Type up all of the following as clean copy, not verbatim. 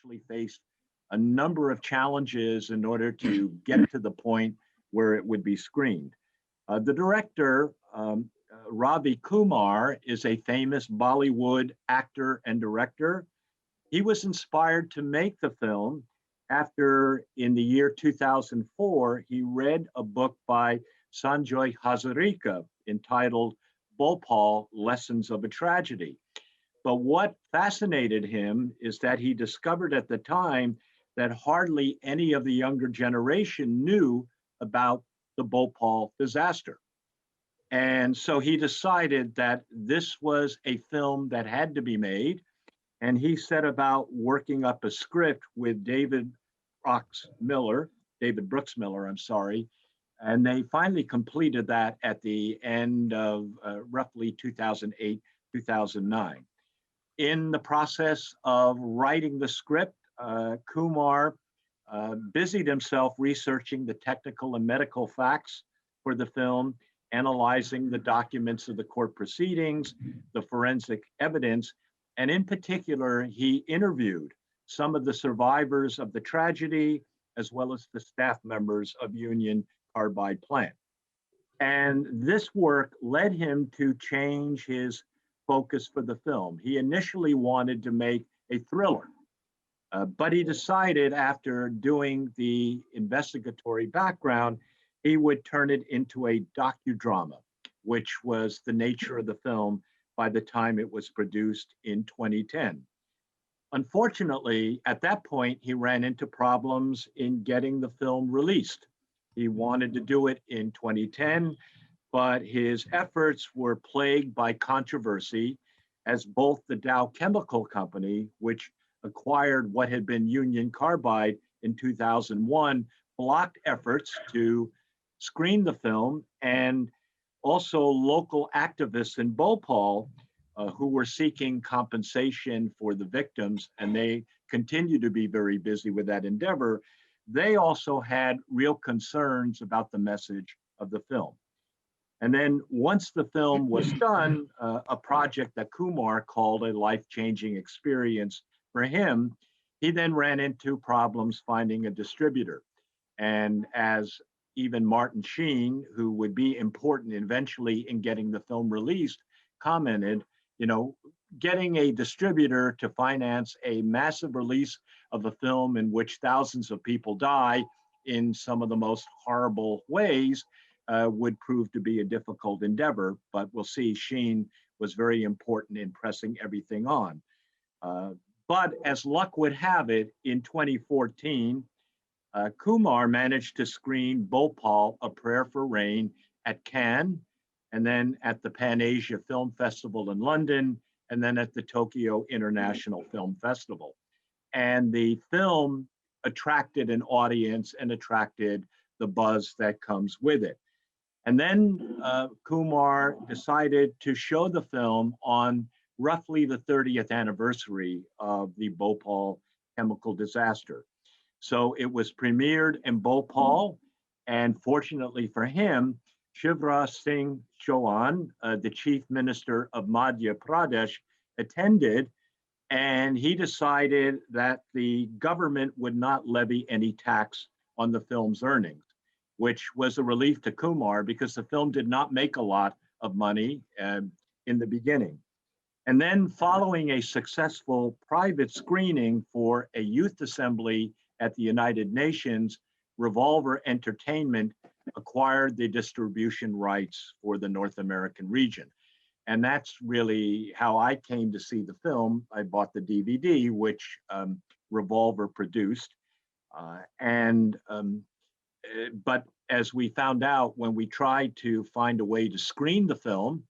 actually faced a number of challenges in order to get it to the point where it would be screened. The director, Ravi Kumar, is a famous Bollywood actor and director. He was inspired to make the film after, in the year 2004, he read a book by Sanjoy Hazarika entitled Bhopal, Lessons of a Tragedy. But what fascinated him is that he discovered at the time that hardly any of the younger generation knew about the Bhopal disaster. And so he decided that this was a film that had to be made. And he set about working up a script with David Brooks Miller, I'm sorry. And they finally completed that at the end of roughly 2008, 2009. In the process of writing the script, Kumar busied himself researching the technical and medical facts for the film, analyzing the documents of the court proceedings, the forensic evidence, and in particular, he interviewed some of the survivors of the tragedy, as well as the staff members of Union Carbide plant. And this work led him to change his focus for the film. He initially wanted to make a thriller, but he decided after doing the investigatory background, he would turn it into a docudrama, which was the nature of the film by the time it was produced in 2010. Unfortunately, at that point, he ran into problems in getting the film released. He wanted to do it in 2010, but his efforts were plagued by controversy as both the Dow Chemical Company, which acquired what had been Union Carbide in 2001, blocked efforts to screen the film, and also local activists in Bhopal who were seeking compensation for the victims, and they continue to be very busy with that endeavor. They also had real concerns about the message of the film. And then once the film was done, a project that Kumar called a life-changing experience for him, he then ran into problems finding a distributor. And as even Martin Sheen, who would be important eventually in getting the film released, commented, getting a distributor to finance a massive release of a film in which thousands of people die in some of the most horrible ways would prove to be a difficult endeavor. But we'll see, Sheen was very important in pressing everything on. But as luck would have it, in 2014, Kumar managed to screen Bhopal, A Prayer for Rain at Cannes, and then at the Pan Asia Film Festival in London, and then at the Tokyo International Film Festival. And the film attracted an audience and attracted the buzz that comes with it. And then Kumar decided to show the film on roughly the 30th anniversary of the Bhopal chemical disaster. So it was premiered in Bhopal, and fortunately for him, Shivraj Singh Chauhan, the chief minister of Madhya Pradesh, attended, and he decided that the government would not levy any tax on the film's earnings, which was a relief to Kumar because the film did not make a lot of money in the beginning. And then following a successful private screening for a youth assembly at the United Nations, Revolver Entertainment acquired the distribution rights for the North American region. And that's really how I came to see the film. I bought the DVD, which Revolver produced. But as we found out when we tried to find a way to screen the film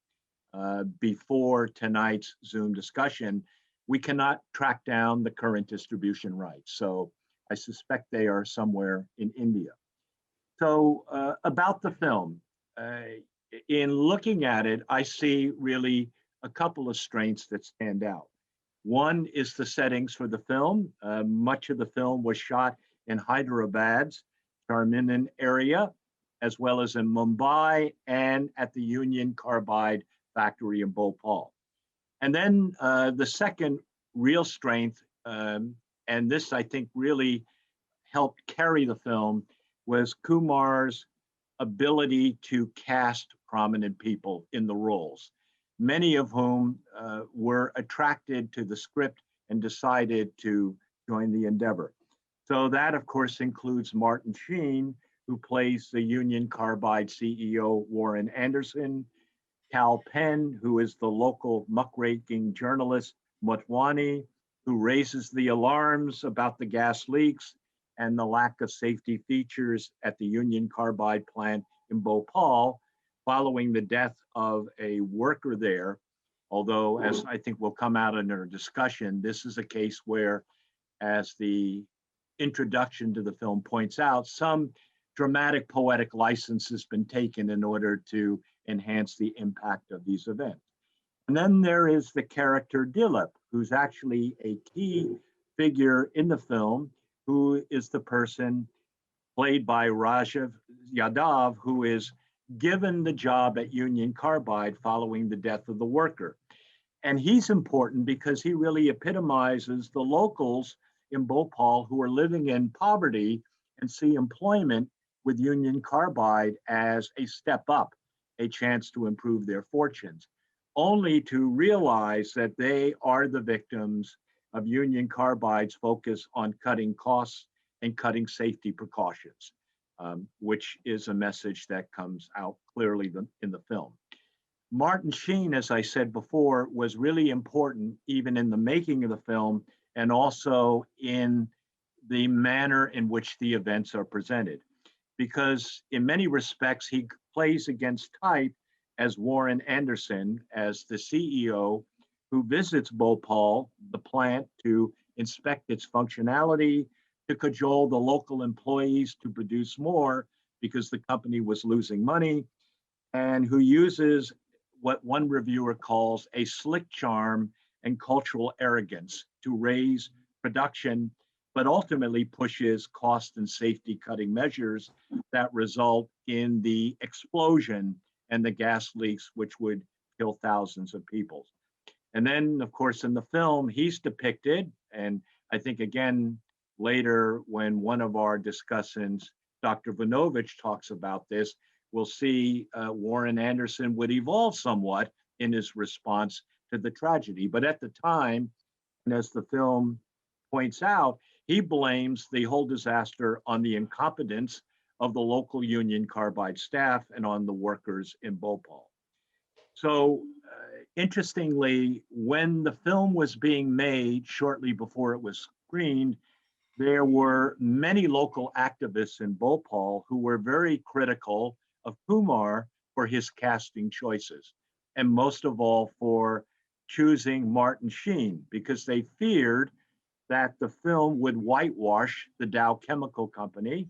before tonight's Zoom discussion, we cannot track down the current distribution rights. So I suspect they are somewhere in India. So about the film, in looking at it, I see really a couple of strengths that stand out. One is the settings for the film. Much of the film was shot in Hyderabad's Charminan area, as well as in Mumbai and at the Union Carbide factory in Bhopal. And then the second real strength and this I think really helped carry the film, was Kumar's ability to cast prominent people in the roles, many of whom were attracted to the script and decided to join the endeavor. So that, of course, includes Martin Sheen, who plays the Union Carbide CEO, Warren Anderson, Cal Penn, who is the local muckraking journalist, Motwani, who raises the alarms about the gas leaks and the lack of safety features at the Union Carbide plant in Bhopal following the death of a worker there. Although, as I think will come out in our discussion, this is a case where, as the introduction to the film points out, some dramatic poetic license has been taken in order to enhance the impact of these events. And then there is the character Dilip, who's actually a key figure in the film, who is the person played by Rajiv Yadav, who is given the job at Union Carbide following the death of the worker. And he's important because he really epitomizes the locals in Bhopal who are living in poverty and see employment with Union Carbide as a step up, a chance to improve their fortunes, only to realize that they are the victims of Union Carbide's focus on cutting costs and cutting safety precautions, which is a message that comes out clearly in the film. Martin Sheen, as I said before, was really important even in the making of the film and also in the manner in which the events are presented. Because in many respects, he plays against type as Warren Anderson, as the CEO who visits Bhopal, the plant, to inspect its functionality, to cajole the local employees to produce more because the company was losing money, and who uses what one reviewer calls a slick charm and cultural arrogance to raise production, but ultimately pushes cost and safety cutting measures that result in the explosion and the gas leaks, which would kill thousands of people. And then, of course, in the film, he's depicted, and I think again, later when one of our discussants, Dr. Vujnovic, talks about this, we'll see Warren Anderson would evolve somewhat in his response to the tragedy. But at the time, and as the film points out, he blames the whole disaster on the incompetence of the local Union Carbide staff and on the workers in Bhopal. So interestingly, when the film was being made shortly before it was screened, there were many local activists in Bhopal who were very critical of Kumar for his casting choices, and most of all for choosing Martin Sheen, because they feared that the film would whitewash the Dow Chemical Company.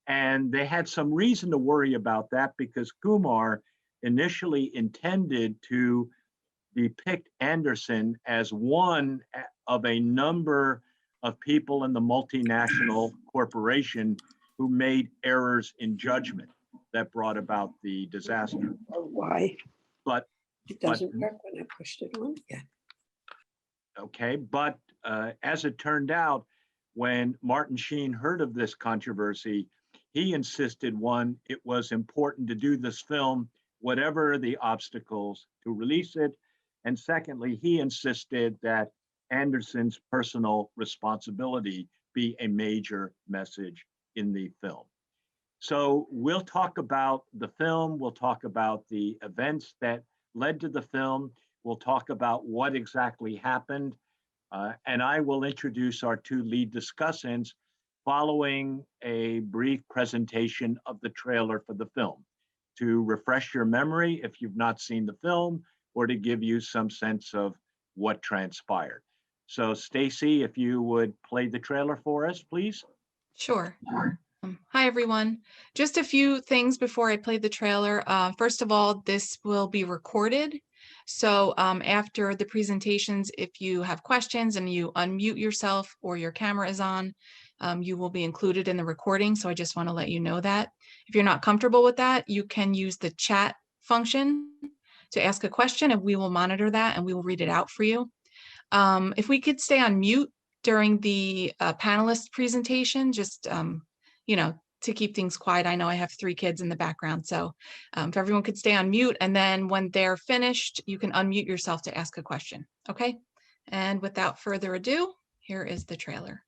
And they had some reason to worry about that because Kumar initially intended to depict Anderson as one of a number of people in the multinational corporation who made errors in judgment that brought about the disaster. Why? But it doesn't work when I pushed it on again. Okay, but as it turned out, when Martin Sheen heard of this controversy, he insisted, one, it was important to do this film, whatever the obstacles to release it. And secondly, he insisted that Anderson's personal responsibility be a major message in the film. So we'll talk about the film, we'll talk about the events that led to the film, we'll talk about what exactly happened, and I will introduce our two lead discussants following a brief presentation of the trailer for the film to refresh your memory if you've not seen the film or to give you some sense of what transpired. So Stacy, if you would play the trailer for us, please. Sure. Hi, everyone. Just a few things before I play the trailer. First of all, this will be recorded. So after the presentations, if you have questions and you unmute yourself or your camera is on, you will be included in the recording. So I just want to let you know that. If you're not comfortable with that, you can use the chat function to ask a question and we will monitor that and we will read it out for you. If we could stay on mute during the panelist presentation, just, you know, to keep things quiet. I know I have 3 kids in the background, so if everyone could stay on mute, and then when they're finished, you can unmute yourself to ask a question, okay? And without further ado, here is the trailer.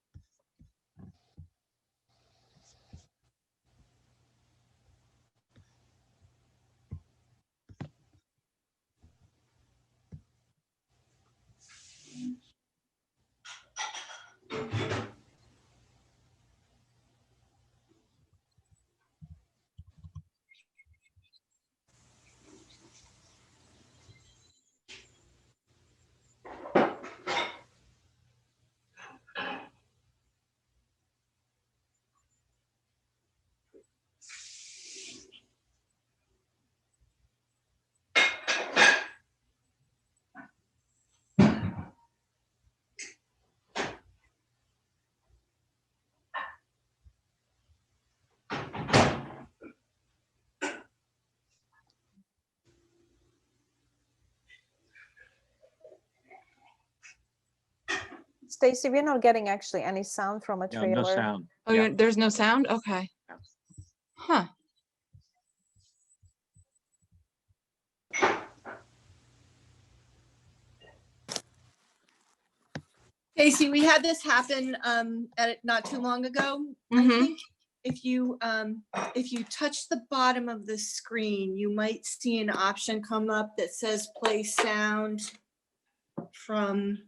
Stacy, we're not getting actually any sound from a Yeah, trailer. no sound. Oh, Yeah. there's no sound? Okay. Yeah. Huh. Casey, we had this happen not too long ago. I think if you touch the bottom of the screen, you might see an option come up that says play sound from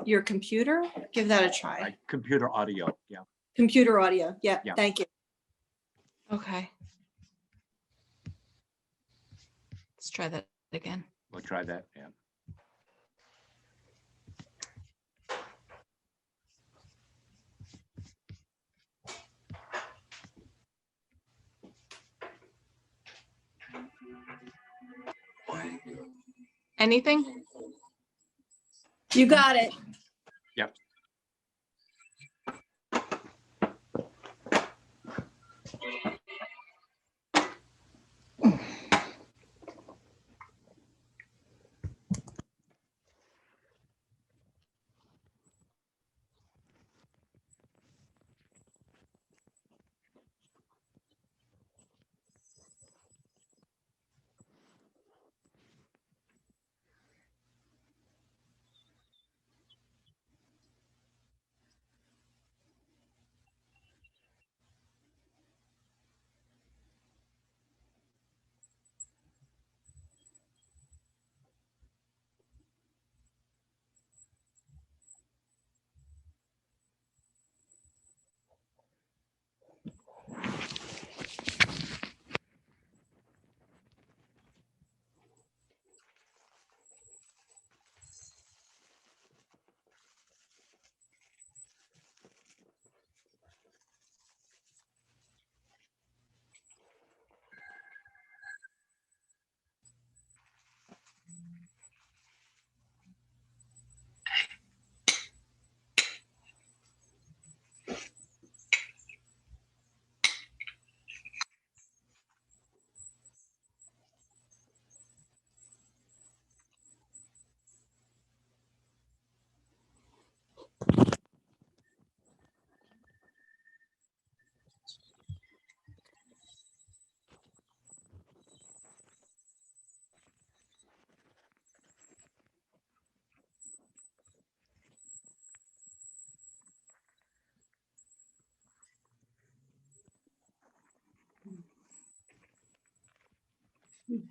your computer. Give that a try. Like computer audio. Yeah. Computer audio. Yeah, Yeah. thank you. Okay. Let's try that again. We'll try that. Yeah. Anything? You got it. Yep.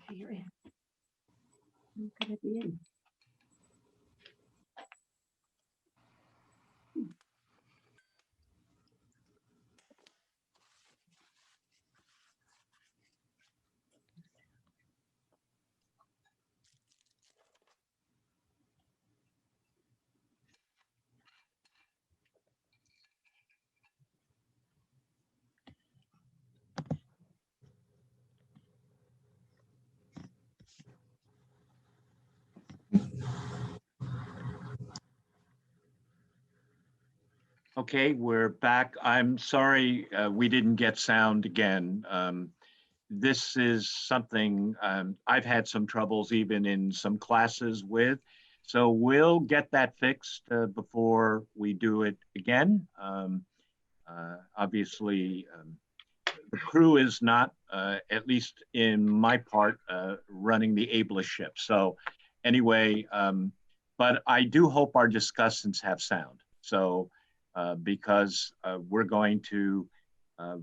You're in. I'm gonna be in. Okay, we're back. I'm sorry we didn't get sound again. This is something I've had some troubles even in some classes with. So we'll get that fixed before we do it again. Obviously, the crew is not, at least in my part, running the ablest ship. So anyway, but I do hope our discussants have sound. So because we're going to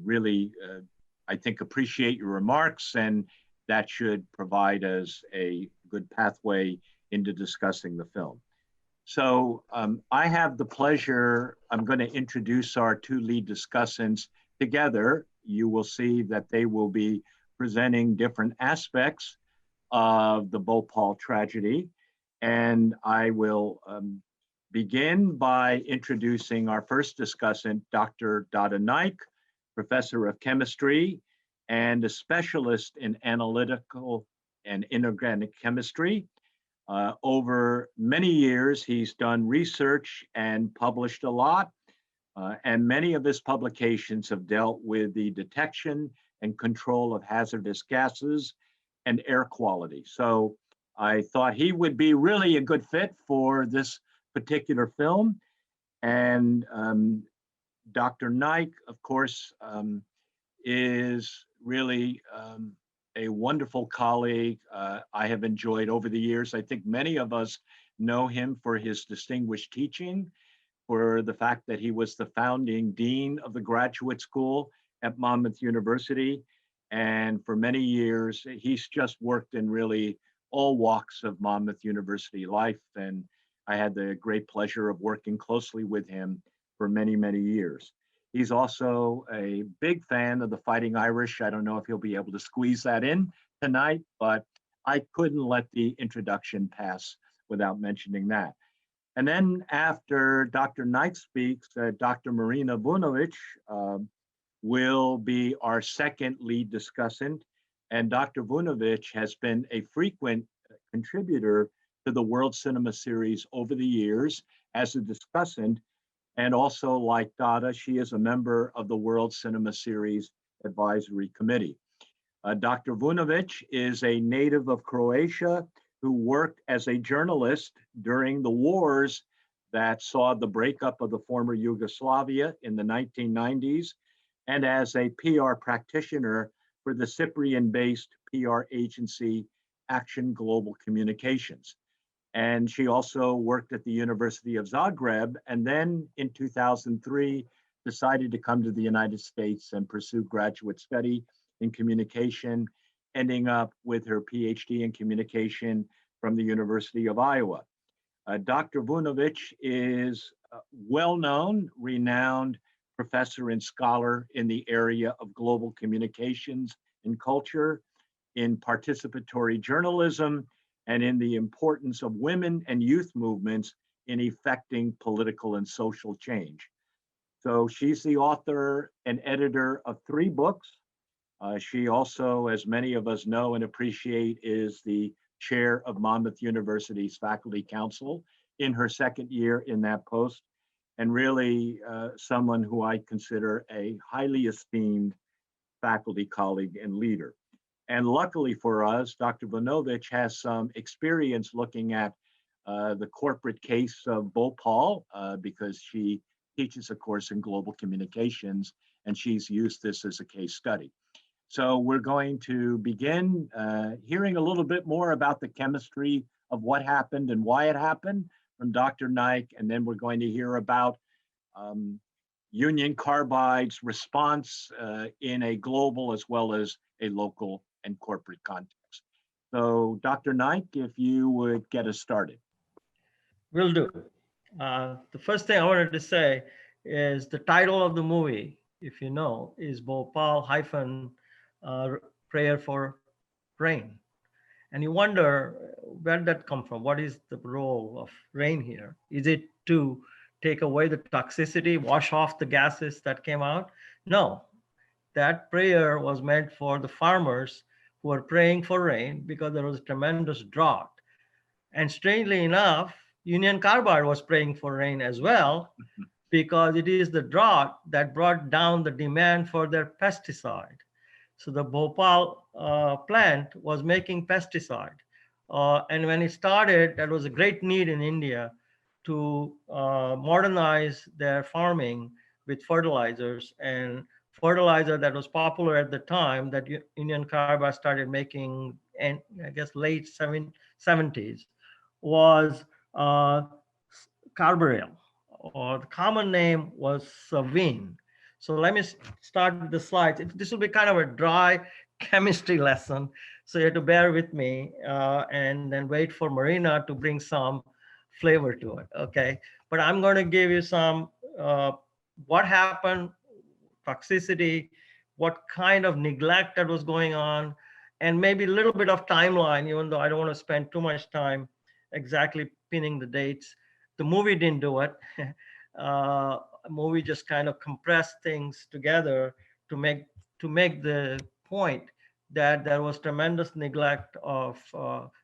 really, I think, appreciate your remarks, and that should provide us a good pathway into discussing the film. So I have the pleasure, I'm going to introduce our two lead discussants together. You will see that they will be presenting different aspects of the Bhopal tragedy. And I will begin by introducing our first discussant, Dr. Datta Naik, professor of chemistry and a specialist in analytical and inorganic chemistry. Over many years, he's done research and published a lot, and many of his publications have dealt with the detection and control of hazardous gases and air quality. So I thought he would be really a good fit for this particular film. And Dr. Naik, of course, is really a wonderful colleague. I have enjoyed over the years. I think many of us know him for his distinguished teaching, for the fact that he was the founding dean of the graduate school at Monmouth University. And for many years, he's just worked in really all walks of Monmouth University life. And I had the great pleasure of working closely with him for many, many years. He's also a big fan of the Fighting Irish. I don't know if he'll be able to squeeze that in tonight, but I couldn't let the introduction pass without mentioning that. And then after Dr. Naik speaks, Dr. Marina Vujnovic will be our second lead discussant. And Dr. Vujnovic has been a frequent contributor to the World Cinema Series over the years as a discussant. And also, like Datta, she is a member of the World Cinema Series Advisory Committee. Dr. Vujnovic is a native of Croatia who worked as a journalist during the wars that saw the breakup of the former Yugoslavia in the 1990s, and as a PR practitioner for the Cyprian-based PR agency Action Global Communications. And she also worked at the University of Zagreb, and then in 2003 decided to come to the United States and pursue graduate study in communication, ending up with her PhD in communication from the University of Iowa. Dr. Vujnovic is a well-known, renowned professor and scholar in the area of global communications and culture, in participatory journalism, and in the importance of women and youth movements in effecting political and social change. So she's the author and editor of 3 books. She also, as many of us know and appreciate, is the chair of Monmouth University's Faculty Council in her second year in that post, and really someone who I consider a highly esteemed faculty colleague and leader. And luckily for us, Dr. Vujnovic has some experience looking at the corporate case of Bhopal because she teaches a course in global communications, and she's used this as a case study. So we're going to begin hearing a little bit more about the chemistry of what happened and why it happened from Dr. Naik, and then we're going to hear about Union Carbide's response in a global as well as a local and corporate context. So Dr. Naik, if you would get us started. Will do. The first thing I wanted to say is the title of the movie, if you know, is Bhopal - Prayer for Rain. And you wonder, where did that come from? What is the role of rain here? Is it to take away the toxicity, wash off the gases that came out? No, that prayer was meant for the farmers who were praying for rain because there was a tremendous drought. And strangely enough, Union Carbide was praying for rain as well, because it is the drought that brought down the demand for their pesticide. So the Bhopal plant was making pesticide. And when it started, that was a great need in India to modernize their farming with fertilizers. And fertilizer that was popular at the time that Union Carbide started making, and I guess late 70s, was carbaryl, or the common name was Savine. So let me start with the slides. This will be kind of a dry chemistry lesson, so you have to bear with me and then wait for Marina to bring some flavor to it, okay? But I'm going to give you some what happened, toxicity, what kind of neglect that was going on, and maybe a little bit of timeline, even though I don't want to spend too much time exactly pinning the dates. The movie didn't do it. Movie just kind of compressed things together to make the point that there was tremendous neglect of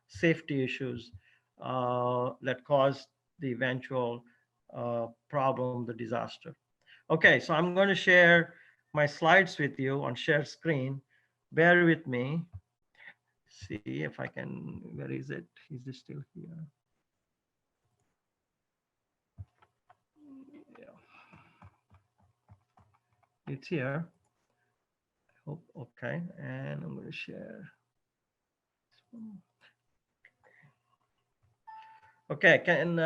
safety issues that caused the eventual problem, the disaster. Okay, so I'm going to share my slides with you on share screen. Bear with me. See if I can, where is it? Is it still here? Yeah. It's here. I hope, okay, and I'm going to share. Okay, can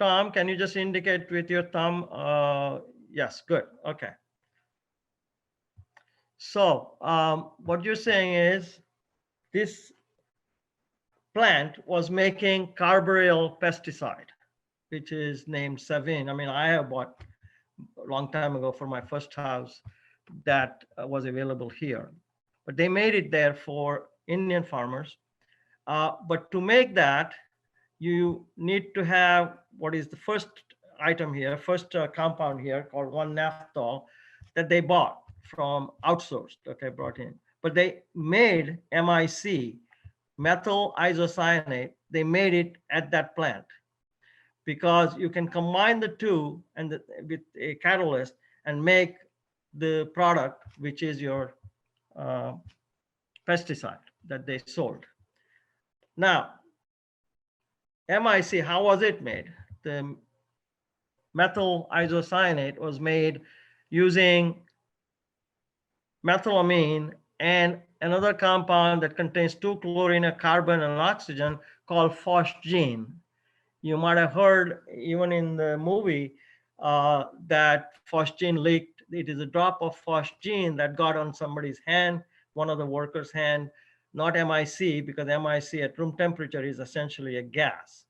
Tom, can you just indicate with your thumb? Yes, good, okay. So what you're saying is this plant was making carbaryl pesticide, which is named Savine. I mean, I have bought a long time ago for my first house that was available here, but they made it there for Indian farmers. But to make that, you need to have what is the first item here, first compound here called 1-naphthol that they bought from outsourced, okay, brought in. But they made MIC, methyl isocyanate, they made it at that plant because you can combine the two and with a catalyst and make the product, which is your pesticide that they sold. Now, MIC, how was it made? The methyl isocyanate was made using methylamine and another compound that contains 2 chlorine, a carbon, and oxygen called phosgene. You might have heard even in the movie that phosgene leaked. It is a drop of phosgene that got on somebody's hand, one of the workers' hand, not MIC, because MIC at room temperature is essentially a gas.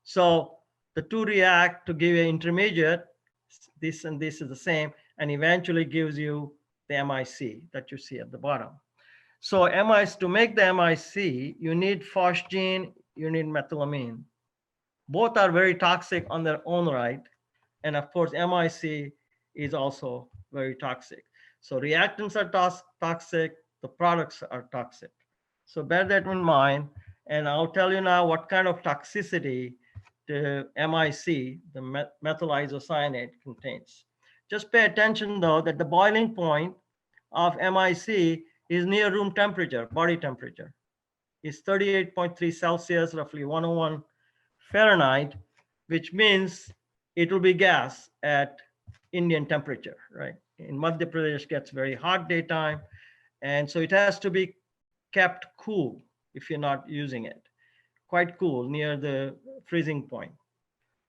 So the two react to give you an intermediate, this and this is the same, and eventually gives you the MIC that you see at the bottom. So MIC, to make the MIC, you need phosgene, you need methylamine. Both are very toxic on their own right. And of course, MIC is also very toxic. So reactants are toxic, the products are toxic. So bear that in mind. And I'll tell you now what kind of toxicity the MIC, the methyl isocyanate, contains. Just pay attention though that the boiling point of MIC is near room temperature, body temperature. It's 38.3 Celsius, roughly 101 Fahrenheit, which means it will be gas at Indian temperature, right? In Madhya Pradesh, gets very hot daytime. And so it has to be kept cool if you're not using it, quite cool near the freezing point.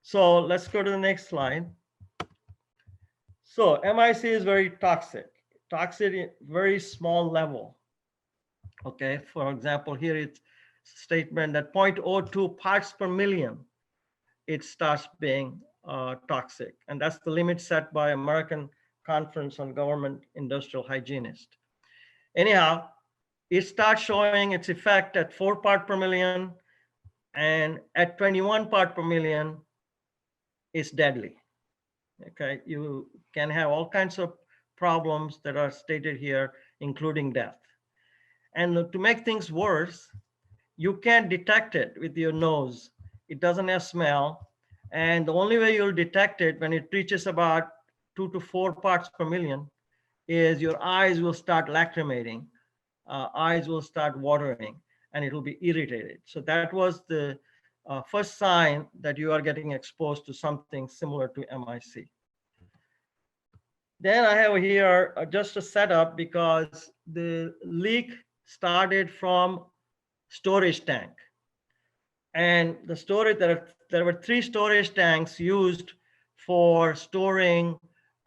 So let's go to the next slide. So MIC is very toxic at very small level. Okay, for example, here it's statement that 0.02 parts per million, it starts being toxic. And that's the limit set by American Conference on Government Industrial Hygienists. Anyhow, it starts showing its effect at 4 parts per million, and at 21 parts per million, it's deadly. Okay, you can have all kinds of problems that are stated here, including death. And to make things worse, you can't detect it with your nose. It doesn't have smell. And the only way you'll detect it when it reaches about 2 to 4 parts per million is your eyes will start lacrimating, eyes will start watering. and it will be irritated. So that was the first sign that you are getting exposed to something similar to MIC. Then I have here just a setup because the leak started from storage tank. And the storage, there were 3 storage tanks used for storing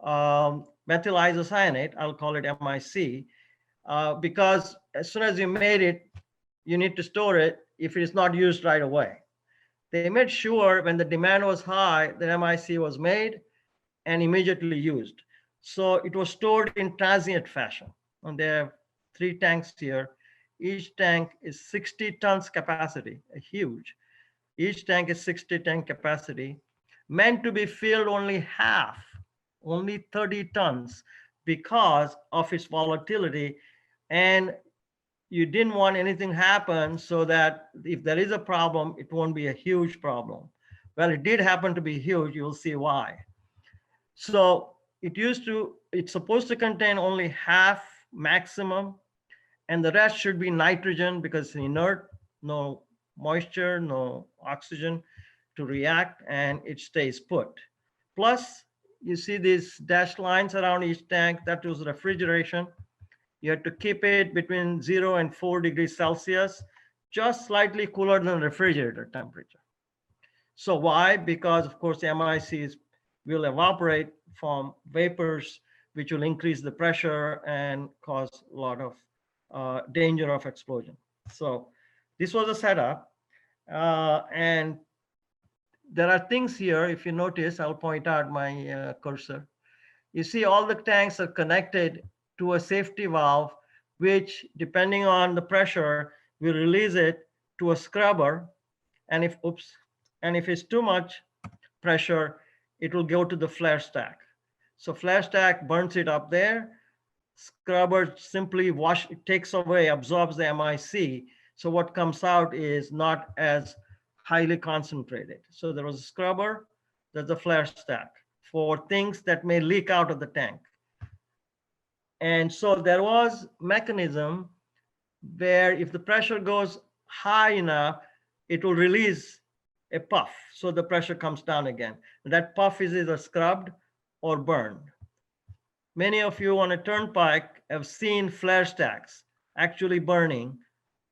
methyl isocyanate, I'll call it MIC, because as soon as you made it, you need to store it if it is not used right away. They made sure when the demand was high, the MIC was made and immediately used. So it was stored in transient fashion. And there are 3 tanks here. Each tank is 60 tons capacity, huge. Each tank is 60 ton capacity, meant to be filled only half, only 30 tons because of its volatility. And you didn't want anything happen so that if there is a problem, it won't be a huge problem. Well, it did happen to be huge. You'll see why. So it's supposed to contain only half maximum, and the rest should be nitrogen because it's inert, no moisture, no oxygen to react, and it stays put. Plus, you see these dashed lines around each tank, that was refrigeration. You have to keep it between 0 and 4 degrees Celsius, just slightly cooler than refrigerator temperature. So why? Because of course the MICs will evaporate from vapors, which will increase the pressure and cause a lot of danger of explosion. So this was a setup. And there are things here, if you notice, I'll point out my cursor. You see all the tanks are connected to a safety valve, which depending on the pressure, will release it to a scrubber. And if it's too much pressure, it will go to the flare stack. So flare stack burns it up there. Scrubber simply it takes away, absorbs the MIC. So what comes out is not as highly concentrated. So there was a scrubber, there's a flare stack for things that may leak out of the tank. And so there was mechanism where if the pressure goes high enough, it will release a puff. So the pressure comes down again. That puff is either scrubbed or burned. Many of you on a turnpike have seen flare stacks actually burning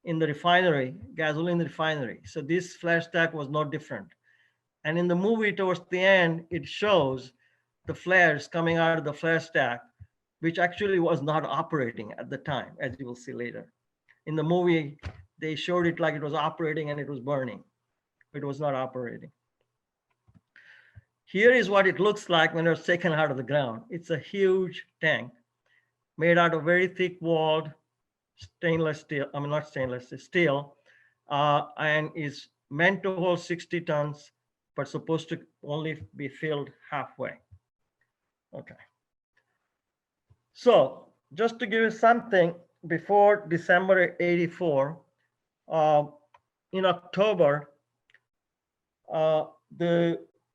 in the refinery, gasoline refinery. So this flare stack was no different. And in the movie towards the end, it shows the flares coming out of the flare stack, which actually was not operating at the time, as you will see later. In the movie, they showed it like it was operating and it was burning. It was not operating. Here is what it looks like when it was taken out of the ground. It's a huge tank made out of very thick walled stainless steel, not stainless, steel, and is meant to hold 60 tons, but supposed to only be filled halfway. Okay. So just to give you something, before December 84, in October,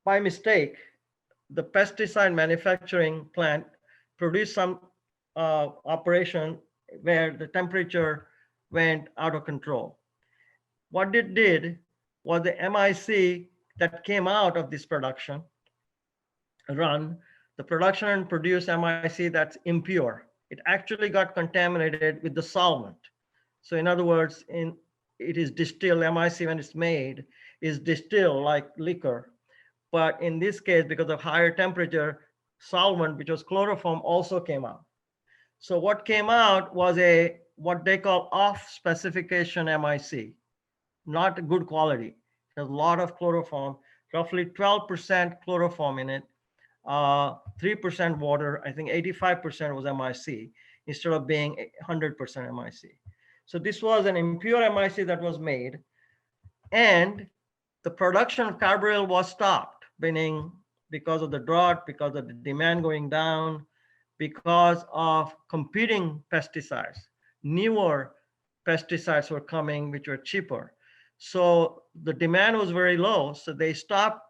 by mistake, the pesticide manufacturing plant produced some operation where the temperature went out of control. What it did was the MIC that came out of this production run, the production and produced MIC that's impure. It actually got contaminated with the solvent. So in other words, it is distilled, MIC when it's made is distilled like liquor. But in this case, because of higher temperature, solvent, which was chloroform, also came out. So what came out was what they call off specification MIC, not good quality. There's a lot of chloroform, roughly 12% chloroform in it, 3% water. I think 85% was MIC instead of being 100% MIC. So this was an impure MIC that was made, and the production of carbaryl was stopped, meaning because of the drought, because of the demand going down, because of competing pesticides. Newer pesticides were coming, which were cheaper. So the demand was very low. So they stopped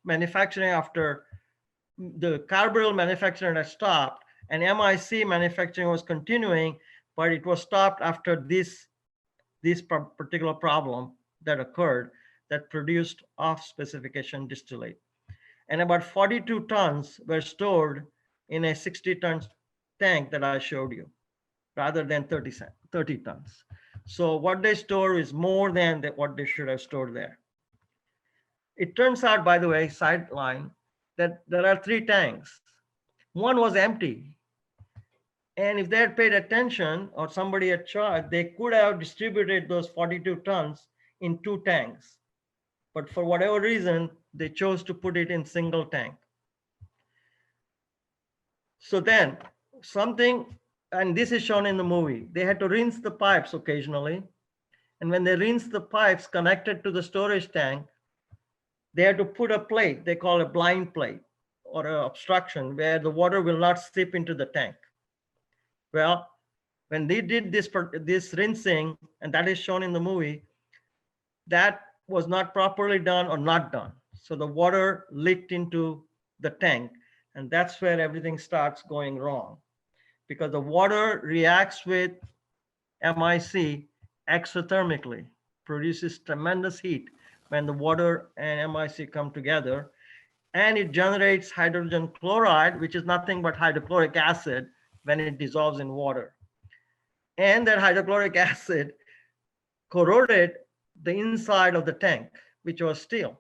manufacturing after the carbaryl manufacturing had stopped, and MIC manufacturing was continuing, but it was stopped after this this particular problem that occurred that produced off-specification distillate. And about 42 tons were stored in a 60-ton tank that I showed you, rather than 30 tons. So what they store is more than what they should have stored there. It turns out, by the way, sideline, that there are 3 tanks. One was empty. And if they had paid attention, or somebody had charged, they could have distributed those 42 tons in 2 tanks. But for whatever reason, they chose to put it in single tank. So then something, and this is shown in the movie, they had to rinse the pipes occasionally. And when they rinse the pipes connected to the storage tank, they had to put a plate, they call a blind plate or an obstruction, where the water will not seep into the tank. Well, when they did this rinsing, and that is shown in the movie, that was not properly done or not done. So the water leaked into the tank, and that's where everything starts going wrong, because the water reacts with MIC exothermically, produces tremendous heat when the water and MIC come together, and it generates hydrogen chloride, which is nothing but hydrochloric acid when it dissolves in water. And that hydrochloric acid corroded the inside of the tank, which was steel.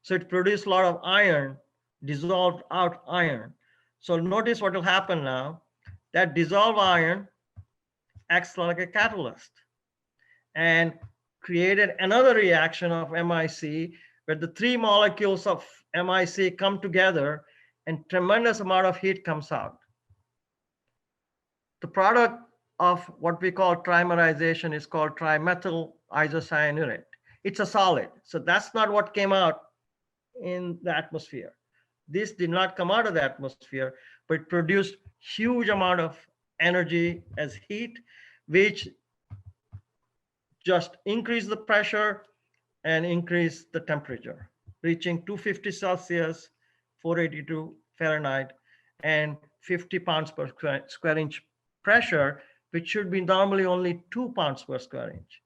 So it produced a lot of iron, dissolved out iron. So notice what will happen now. That dissolved iron acts like a catalyst and created another reaction of MIC, where the 3 molecules of MIC come together and tremendous amount of heat comes out. The product of what we call trimerization is called trimethyl isocyanurate. It's a solid. So that's not what came out in the atmosphere. This did not come out of the atmosphere, but it produced huge amount of energy as heat, which just increased the pressure and increased the temperature, reaching 250 Celsius, 482 Fahrenheit, and 50 pounds per square inch pressure, which should be normally only 2 pounds per square inch.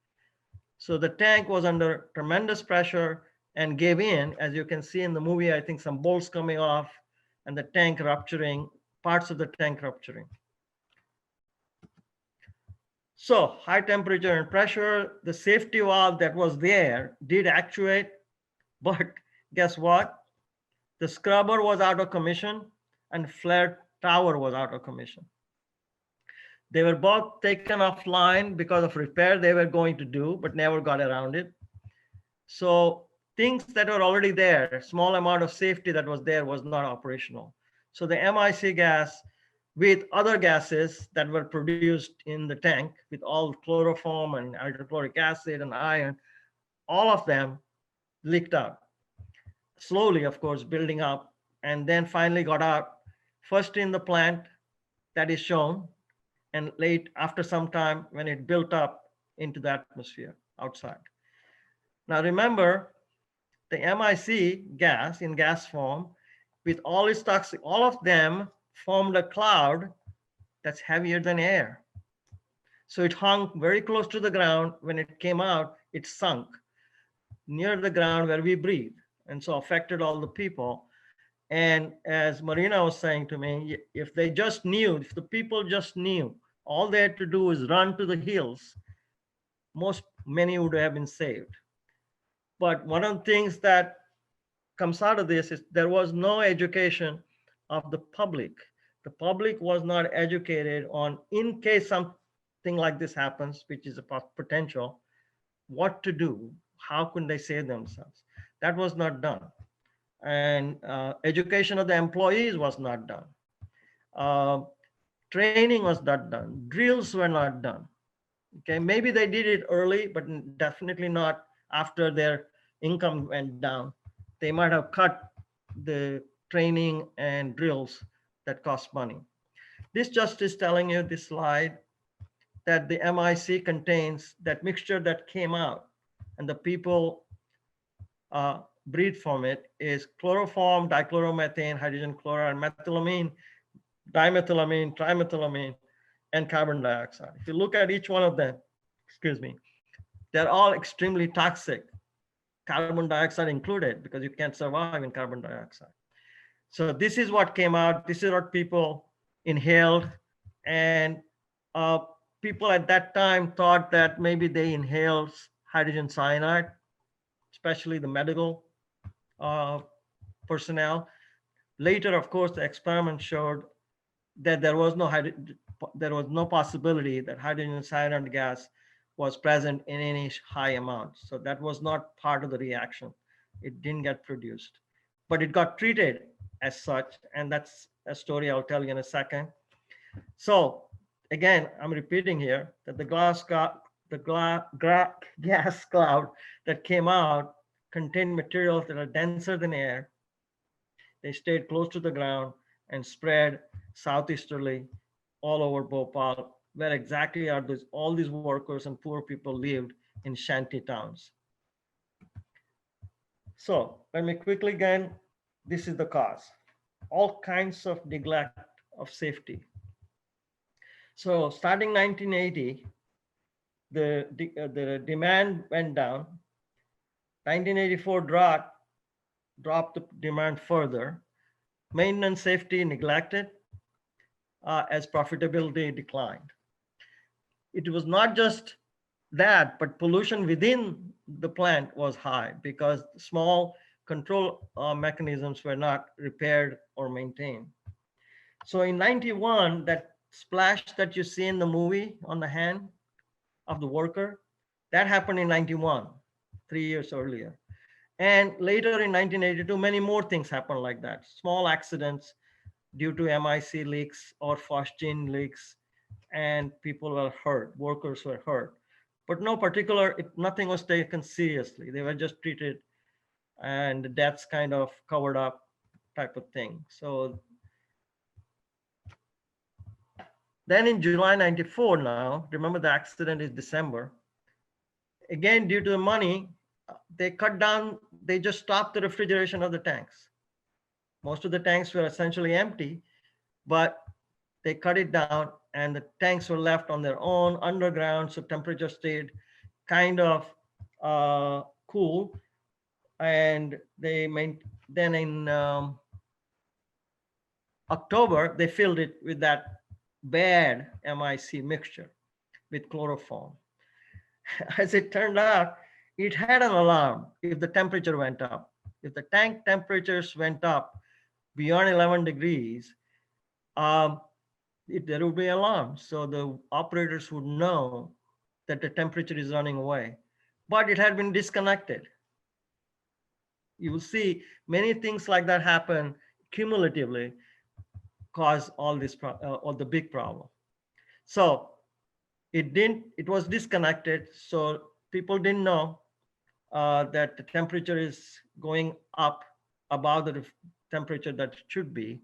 So the tank was under tremendous pressure and gave in. As you can see in the movie, I think some bolts coming off and the tank rupturing, parts of the tank rupturing. So high temperature and pressure, the safety valve that was there did actuate, but guess what? The scrubber was out of commission and flare tower was out of commission. They were both taken offline because of repair they were going to do, but never got around it. So things that were already there, small amount of safety that was there was not operational. So the MIC gas with other gases that were produced in the tank with all chloroform and hydrochloric acid and iron, all of them leaked out. Slowly, of course, building up, and then finally got out, first in the plant that is shown, and late after some time when it built up into the atmosphere outside. Now remember, the MIC gas in gas form with all its toxic, all of them formed a cloud that's heavier than air. So it hung very close to the ground. When it came out, it sunk near the ground where we breathe, and so affected all the people. And as Marina was saying to me, if they just knew, if the people just knew, all they had to do is run to the hills, many would have been saved. But one of the things that comes out of this is there was no education of the public. The public was not educated on, in case something like this happens, which is a potential, what to do, how can they save themselves. That was not done. And education of the employees was not done. Training was not done. Drills were not done. Okay, maybe they did it early, but definitely not after their income went down. They might have cut the training and drills that cost money. This just is telling you, this slide, that the MIC contains that mixture that came out and the people breathe from it is chloroform, dichloromethane, hydrogen chloride, methylamine, dimethylamine, trimethylamine, and carbon dioxide. If you look at each one of them, excuse me, They're all extremely toxic, carbon dioxide included, because you can't survive in carbon dioxide. So this is what came out. This is what people inhaled. And people at that time thought that maybe they inhaled hydrogen cyanide, especially the medical personnel. Later, of course, the experiment showed that there was no possibility that hydrogen cyanide gas was present in any high amount. So that was not part of the reaction. It didn't get produced, but it got treated as such. And that's a story I'll tell you in a second. So again, I'm repeating here that the gas cloud that came out contained materials that are denser than air. They stayed close to the ground and spread southeasterly all over Bhopal, where exactly are all these workers and poor people lived in shanty towns. So let me quickly again, this is the cause. All kinds of neglect of safety. So starting 1980, the demand went down. 1984 dropped the demand further. Maintenance safety neglected as profitability declined. It was not just that, but pollution within the plant was high because small control mechanisms were not repaired or maintained. So in 91, that splash that you see in the movie on the hand of the worker, that happened in 91, 3 years earlier. And later in 1982, many more things happened like that. Small accidents due to MIC leaks or phosgene leaks, and people were hurt, workers were hurt. But no particular, nothing was taken seriously. They were just treated and the deaths kind of covered up type of thing. So then in July 94 now, remember the accident is December. Again, due to the money, they cut down, they just stopped the refrigeration of the tanks. Most of the tanks were essentially empty, but they cut it down and the tanks were left on their own underground. So temperature stayed kind of cool. And then in October, they filled it with that bad MIC mixture with chloroform. As it turned out, it had an alarm if the temperature went up. If the tank temperatures went up beyond 11 degrees, there would be alarm. So the operators would know that the temperature is running away, but it had been disconnected. You will see many things like that happen cumulatively, cause all this, all the big problem. So it was disconnected. So people didn't know that the temperature is going up above the temperature that it should be.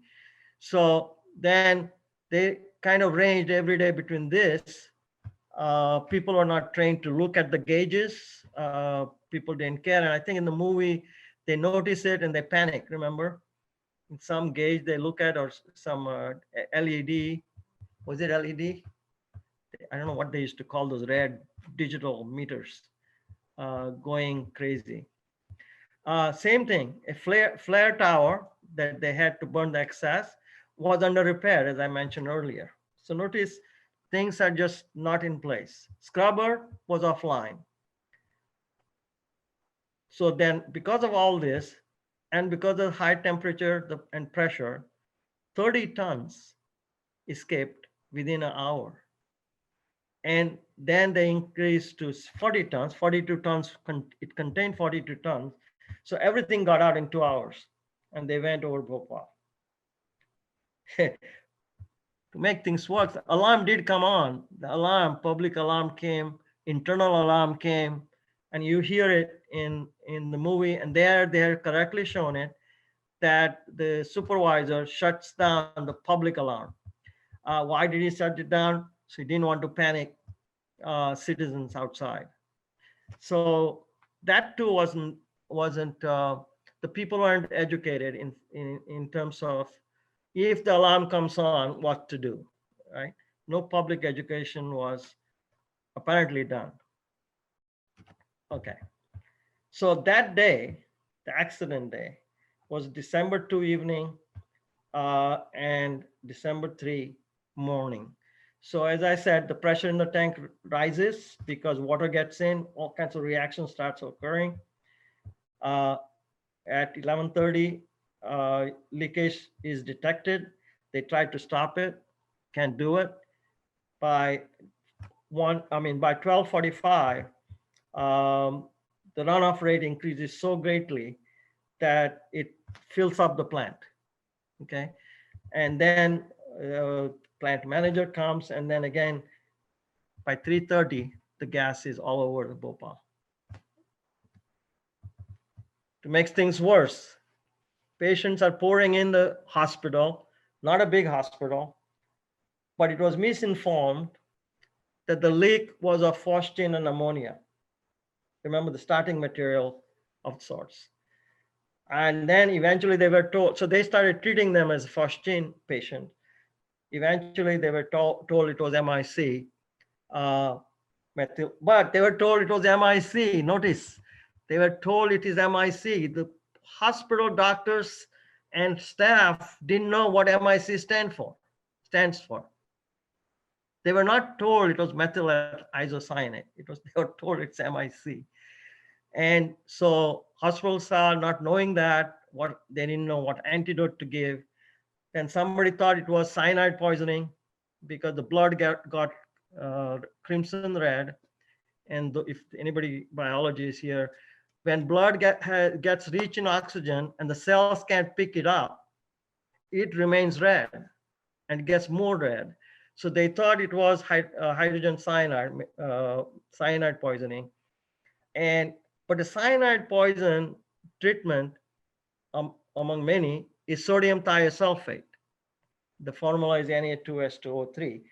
So then they kind of ranged every day between this. People are not trained to look at the gauges. People didn't care. And I think in the movie, they notice it and they panic, remember? In some gauge they look at, or some LED, was it LED? I don't know what they used to call those red digital meters, going crazy. Same thing, a flare tower that they had to burn the excess was under repair, as I mentioned earlier. So notice things are just not in place. Scrubber was offline. So then because of all this, and because of high temperature and pressure, 30 tons escaped within an hour. And then they increased to 40 tons, 42 tons, it contained 42 tons. So everything got out in 2 hours and they went over Bhopal. To make things work, the alarm did come on. The alarm, public alarm came, internal alarm came, and you hear it in the movie, and they're correctly shown it, that the supervisor shuts down the public alarm. Why did he shut it down? So he didn't want to panic citizens outside. So that too wasn't the people weren't educated in terms of if the alarm comes on, what to do, right? No public education was apparently done. Okay. So that day, the accident day, was December 2 evening and December 3 morning. So as I said, the pressure in the tank rises because water gets in, all kinds of reactions starts occurring. At 11:30, leakage is detected. They try to stop it, can't do it. By by 12:45, the runoff rate increases so greatly that it fills up the plant. Okay, and then plant manager comes, and then again by 3:30, the gas is all over the Bhopal. To make things worse, patients are pouring in the hospital, not a big hospital, but it was misinformed that the leak was of phosgene and ammonia. Remember the starting material of sorts. And then eventually they were told, so they started treating them as a phosgene patient. Eventually they were told it was MIC, but they were told it was MIC. Notice, they were told it is MIC. The hospital doctors and staff didn't know what MIC stands for. They were not told it was methyl isocyanate. They were told it's MIC. And so hospitals are not knowing that, they didn't know what antidote to give. Then somebody thought it was cyanide poisoning because the blood got crimson red. And if anybody biology is here, when blood gets rich in oxygen and the cells can't pick it up, it remains red and gets more red. So they thought it was hydrogen cyanide poisoning. But the cyanide poison treatment, among many, is sodium thiosulfate. The formula is Na2S2O3.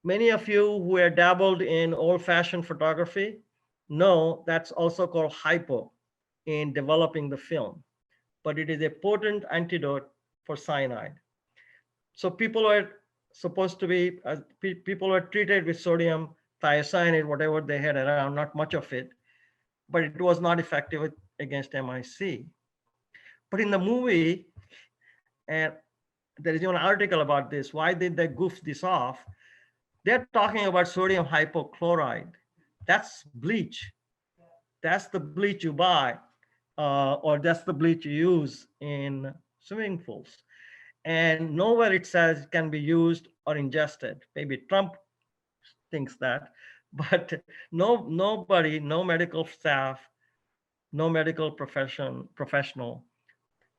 Many of you who are dabbled in old-fashioned photography know that's also called hypo in developing the film, but it is a potent antidote for cyanide. So people are supposed to be, people are treated with sodium thiocyanate, whatever they had around, not much of it, but it was not effective against MIC. But in the movie, and there is an article about this, why did they goof this off? They're talking about sodium hypochlorite. That's bleach. That's the bleach you buy, or that's the bleach you use in swimming pools. And nowhere it says it can be used or ingested. Maybe Trump thinks that, but nobody, no medical staff, no medical professional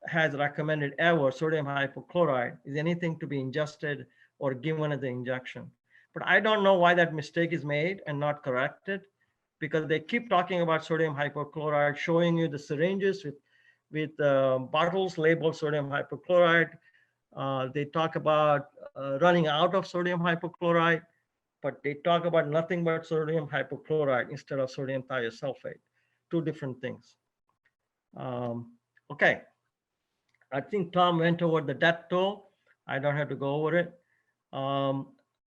has recommended ever sodium hypochlorite is anything to be ingested or given as an injection. But I don't know why that mistake is made and not corrected, because they keep talking about sodium hypochlorite, showing you the syringes with bottles labeled sodium hypochlorite. They talk about running out of sodium hypochlorite, but they talk about nothing but sodium hypochlorite instead of sodium thiosulfate. Two different things. Okay. I think Tom went over the death toll. I don't have to go over it.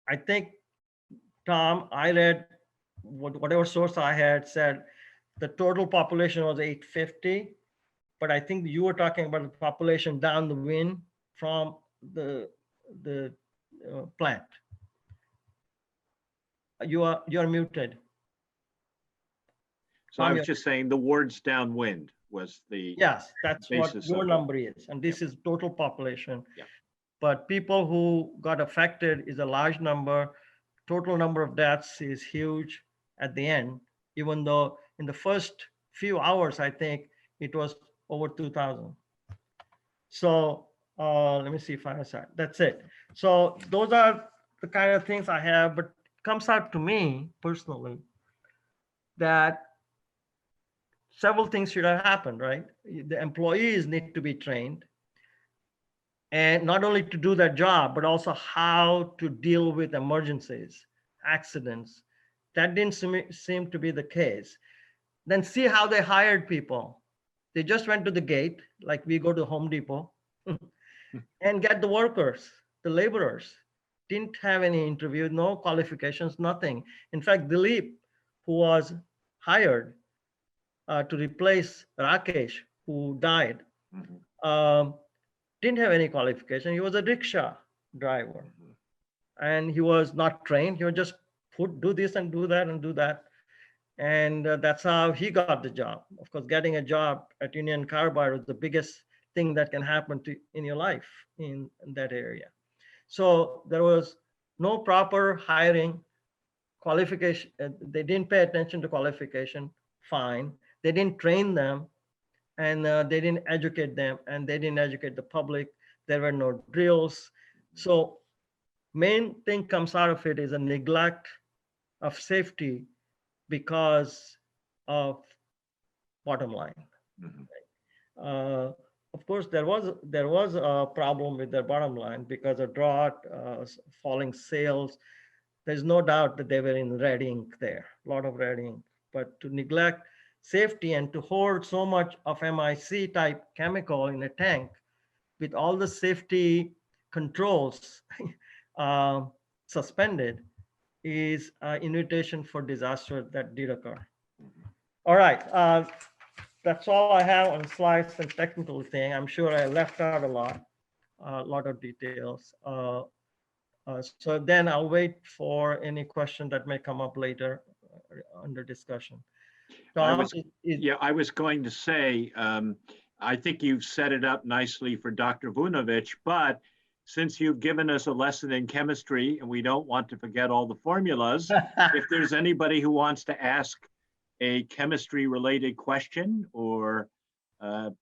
I think, Tom, I read whatever source I had said the total population was 850, but I think you were talking about the population down the wind from the plant. You're muted. So I was just saying the words downwind was the. Yes, that's what basis your of it. number is. And this is total population. Yeah. But people who got affected is a large number. Total number of deaths is huge at the end, even though in the first few hours, I think it was over 2,000. So let me see if I have that. That's it. So those are the kind of things I have, but it comes out to me personally that several things should have happened, right? The employees need to be trained, and not only to do their job, but also how to deal with emergencies, accidents. That didn't seem to be the case. Then see how they hired people. They just went to the gate, like we go to Home Depot, and get the workers, the laborers. Didn't have any interview, no qualifications, nothing. In fact, Dilip, who was hired, to replace Rakesh, who died. Mhm. Didn't have any qualification. He was a rickshaw driver, and he was not trained. He was just do this and do that and do that. And that's how he got the job. Of course, getting a job at Union Carbide was the biggest thing that can happen in your life in that area. So there was no proper hiring, qualification. They didn't pay attention to qualification. Fine. They didn't train them, and they didn't educate them, and they didn't educate the public. There were no drills. So main thing comes out of it is a neglect of safety because of bottom line. Mhm. Uh, of course, there was a problem with their bottom line because of drought, falling sales. There's no doubt that they were in red ink there, a lot of red ink. But to neglect safety and to hold so much of MIC type chemical in a tank with all the safety controls uh, suspended is an invitation for disaster that did occur. All right, that's all I have on slides and technical thing. I'm sure I left out a lot of details. So then I'll wait for any question that may come up later under discussion. Tom, I was going to say, I think you've set it up nicely for Dr. Vujnovic, but since you've given us a lesson in chemistry and we don't want to forget all the formulas, if there's anybody who wants to ask a chemistry related question or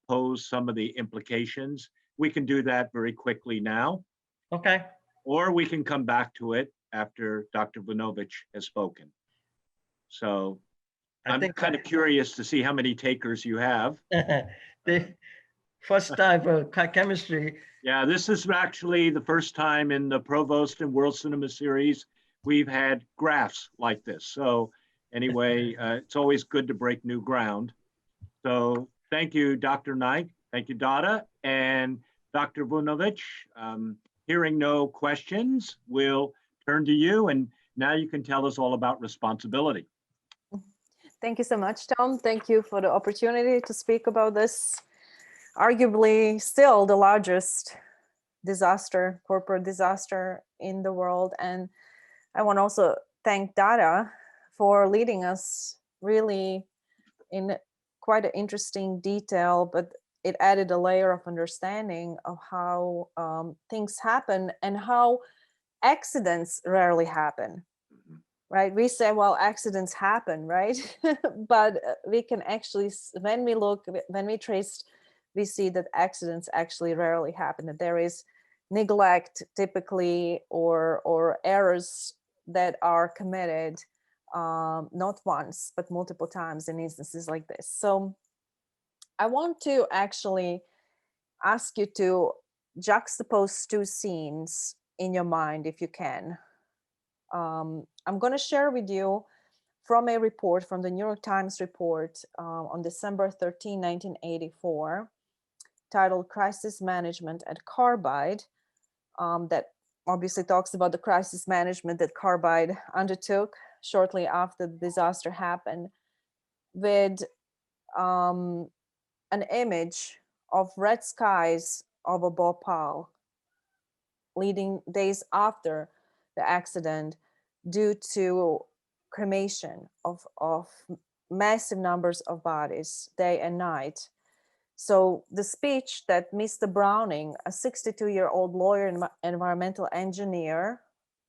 pose some of the implications, we can do that very quickly now. Okay. Or we can come back to it after Dr. Vujnovic has spoken. So I'm kind of curious to see how many takers you have. The first time for chemistry. Yeah, this is actually the first time in the Provost and World Cinema series we've had graphs like this. So anyway, it's always good to break new ground. So thank you, Dr. Naik. Thank you, Datta. And Dr. Vujnovic, hearing no questions, we'll turn to you. And now you can tell us all about responsibility. Thank you so much, Tom. Thank you for the opportunity to speak about this, arguably still the largest disaster, corporate disaster in the world. And I want to also thank Datta for leading us really in quite an interesting detail, but it added a layer of understanding of how things happen and how accidents rarely happen. Right? We say, well, accidents happen, right? But we can actually, when we trace, we see that accidents actually rarely happen, that there is neglect typically or errors that are committed not once, but multiple times in instances like this. So I want to actually ask you to juxtapose two scenes in your mind, if you can. I'm going to share with you from a report, from the New York Times report on December 13, 1984, titled Crisis Management at Carbide, that obviously talks about the crisis management that Carbide undertook shortly after the disaster happened, with an image of red skies over Bhopal leading days after the accident due to cremation of massive numbers of bodies day and night. So the speech that Mr. Browning, a 62-year-old lawyer and environmental engineer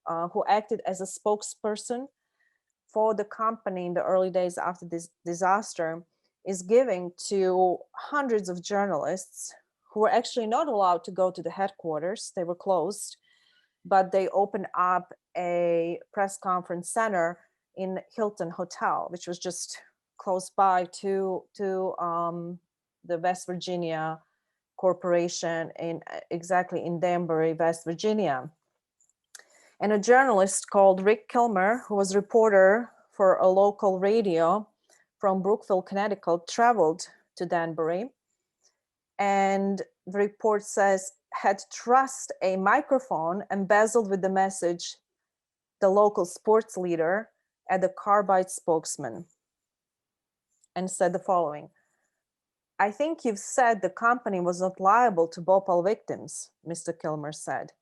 who acted as a spokesperson for the company in the early days after this disaster, is giving to hundreds of journalists who were actually not allowed to go to the headquarters. They were closed, but they opened up a press conference center in Hilton Hotel, which was just close by to the West Virginia Corporation exactly in Danbury, West Virginia. And a journalist called Rick Kilmer, who was a reporter for a local radio from Brookville, Connecticut, traveled to Danbury. And the report says, had thrust a microphone embezzled with the message, the local sports leader, at the Carbide spokesman. and said the following: "I think you've said the company was not liable to Bhopal victims," Mr. Kilmer said.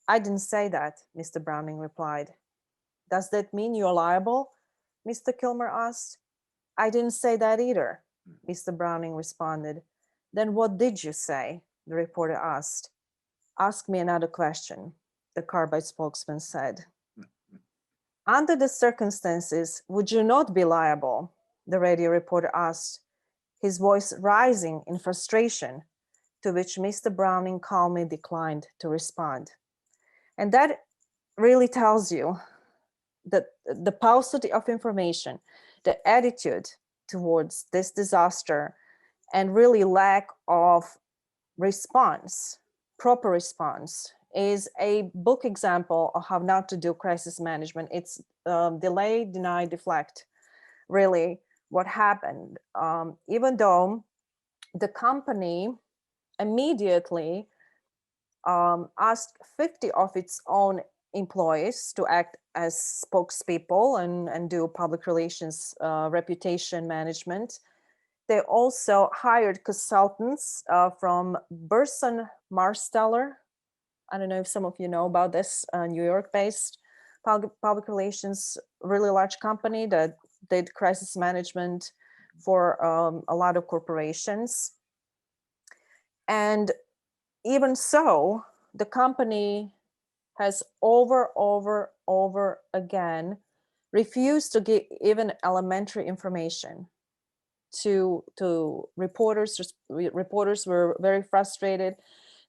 "I didn't say that," Mr. Browning replied. "Does that mean you're liable?" Mr. Kilmer asked. "I didn't say that either," Mr. Browning responded. "Then what did you say?" the reporter asked. "Ask me another question," the Carbide spokesman said. "Under the circumstances, would you not be liable?" the radio reporter asked, his voice rising in frustration, to which Mr. Browning calmly declined to respond. And that really tells you that the paucity of information, the attitude towards this disaster, and really lack of response, proper response, is a book example of how not to do crisis management. It's delay, deny, deflect, really what happened. Even though the company immediately asked 50 of its own employees to act as spokespeople and do public relations reputation management. They also hired consultants from Burson Marsteller. I don't know if some of you know about this, New York-based public relations, really large company that did crisis management for a lot of corporations. And even so, the company has over again refused to give even elementary information to reporters. Reporters were very frustrated.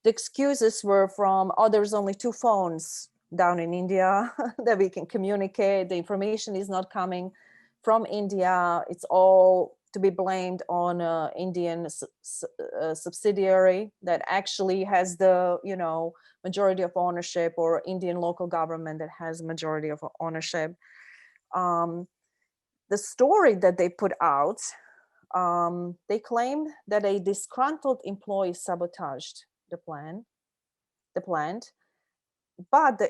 The excuses were from, oh, there's only 2 phones down in India that we can communicate. The information is not coming from India. It's all to be blamed on an Indian subsidiary that actually has the, majority of ownership, or Indian local government that has majority of ownership. The story that they put out, they claimed that a disgruntled employee sabotaged the plant, but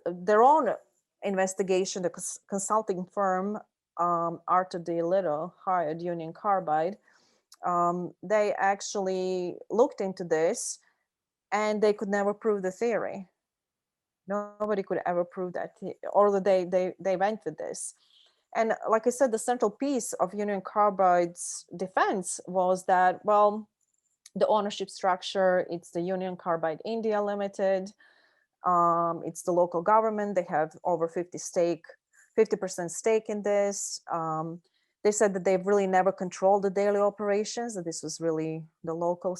their own investigation, the consulting firm Arthur D. Little hired Union Carbide, they actually looked into this, and they could never prove the theory. Nobody could ever prove that, although they went with this. And like I said, the central piece of Union Carbide's defense was that, well, the ownership structure, it's the Union Carbide India Limited, it's the local government. They have over 50% stake in this. They said that they've really never controlled the daily operations, that this was really the local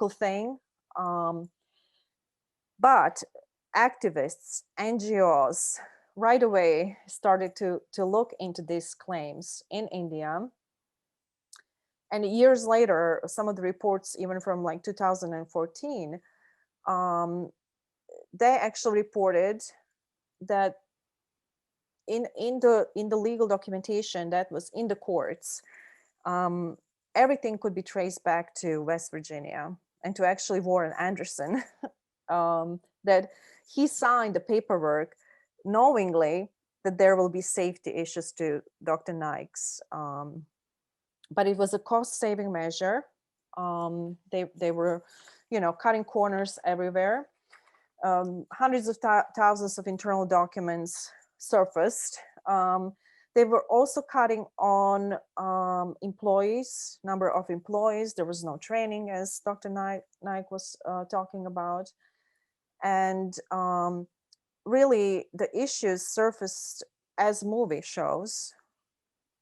thing. But activists, NGOs, right away started to look into these claims in India. And years later, some of the reports, even from like 2014, they actually reported that in the legal documentation that was in the courts, everything could be traced back to West Virginia and to actually Warren Anderson, that he signed the paperwork knowingly that there will be safety issues to Dr. Naik's. But it was a cost-saving measure. They were, cutting corners everywhere. Hundreds of thousands of internal documents surfaced. They were also cutting on employees, number of employees. There was no training, as Dr. Naik was talking about. And really, the issues surfaced as movie shows.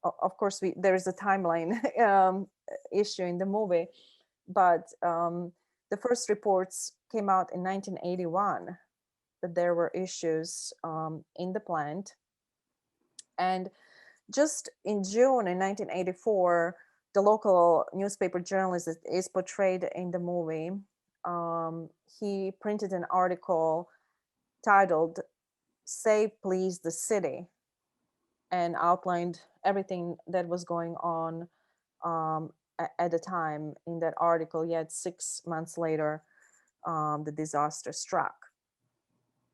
Of course, there is a timeline issue in the movie, but the first reports came out in 1981 that there were issues in the plant. And just in June in 1984, the local newspaper journalist that is portrayed in the movie, he printed an article titled "Save Please the City," and outlined everything that was going on at the time in that article. Yet 6 months later, the disaster struck.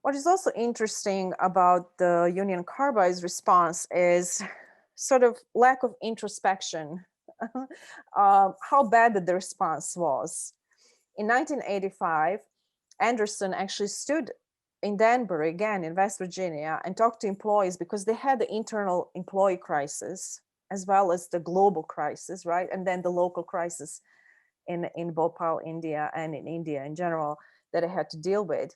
What is also interesting about the Union Carbide's response is sort of lack of introspection, how bad the response was. In 1985, Anderson actually stood in Danbury, again in West Virginia, and talked to employees because they had the internal employee crisis as well as the global crisis, right? And then the local crisis in Bhopal, India, and in India in general that I had to deal with.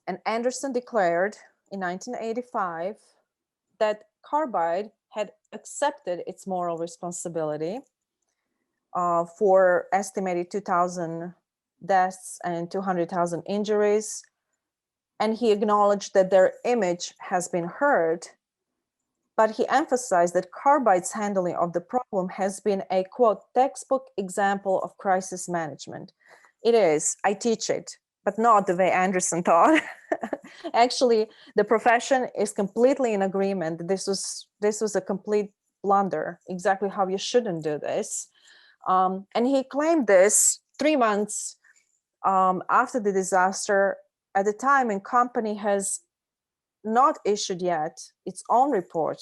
And Anderson declared in 1985 that Carbide had accepted its moral responsibility for estimated 2,000 deaths and 200,000 injuries. And he acknowledged that their image has been hurt, but he emphasized that Carbide's handling of the problem has been a, quote, textbook example of crisis management. It is, I teach it, but not the way Anderson thought. Actually, the profession is completely in agreement. This was a complete blunder, exactly how you shouldn't do this. And he claimed this 3 months after the disaster, at the time when company has not issued yet its own report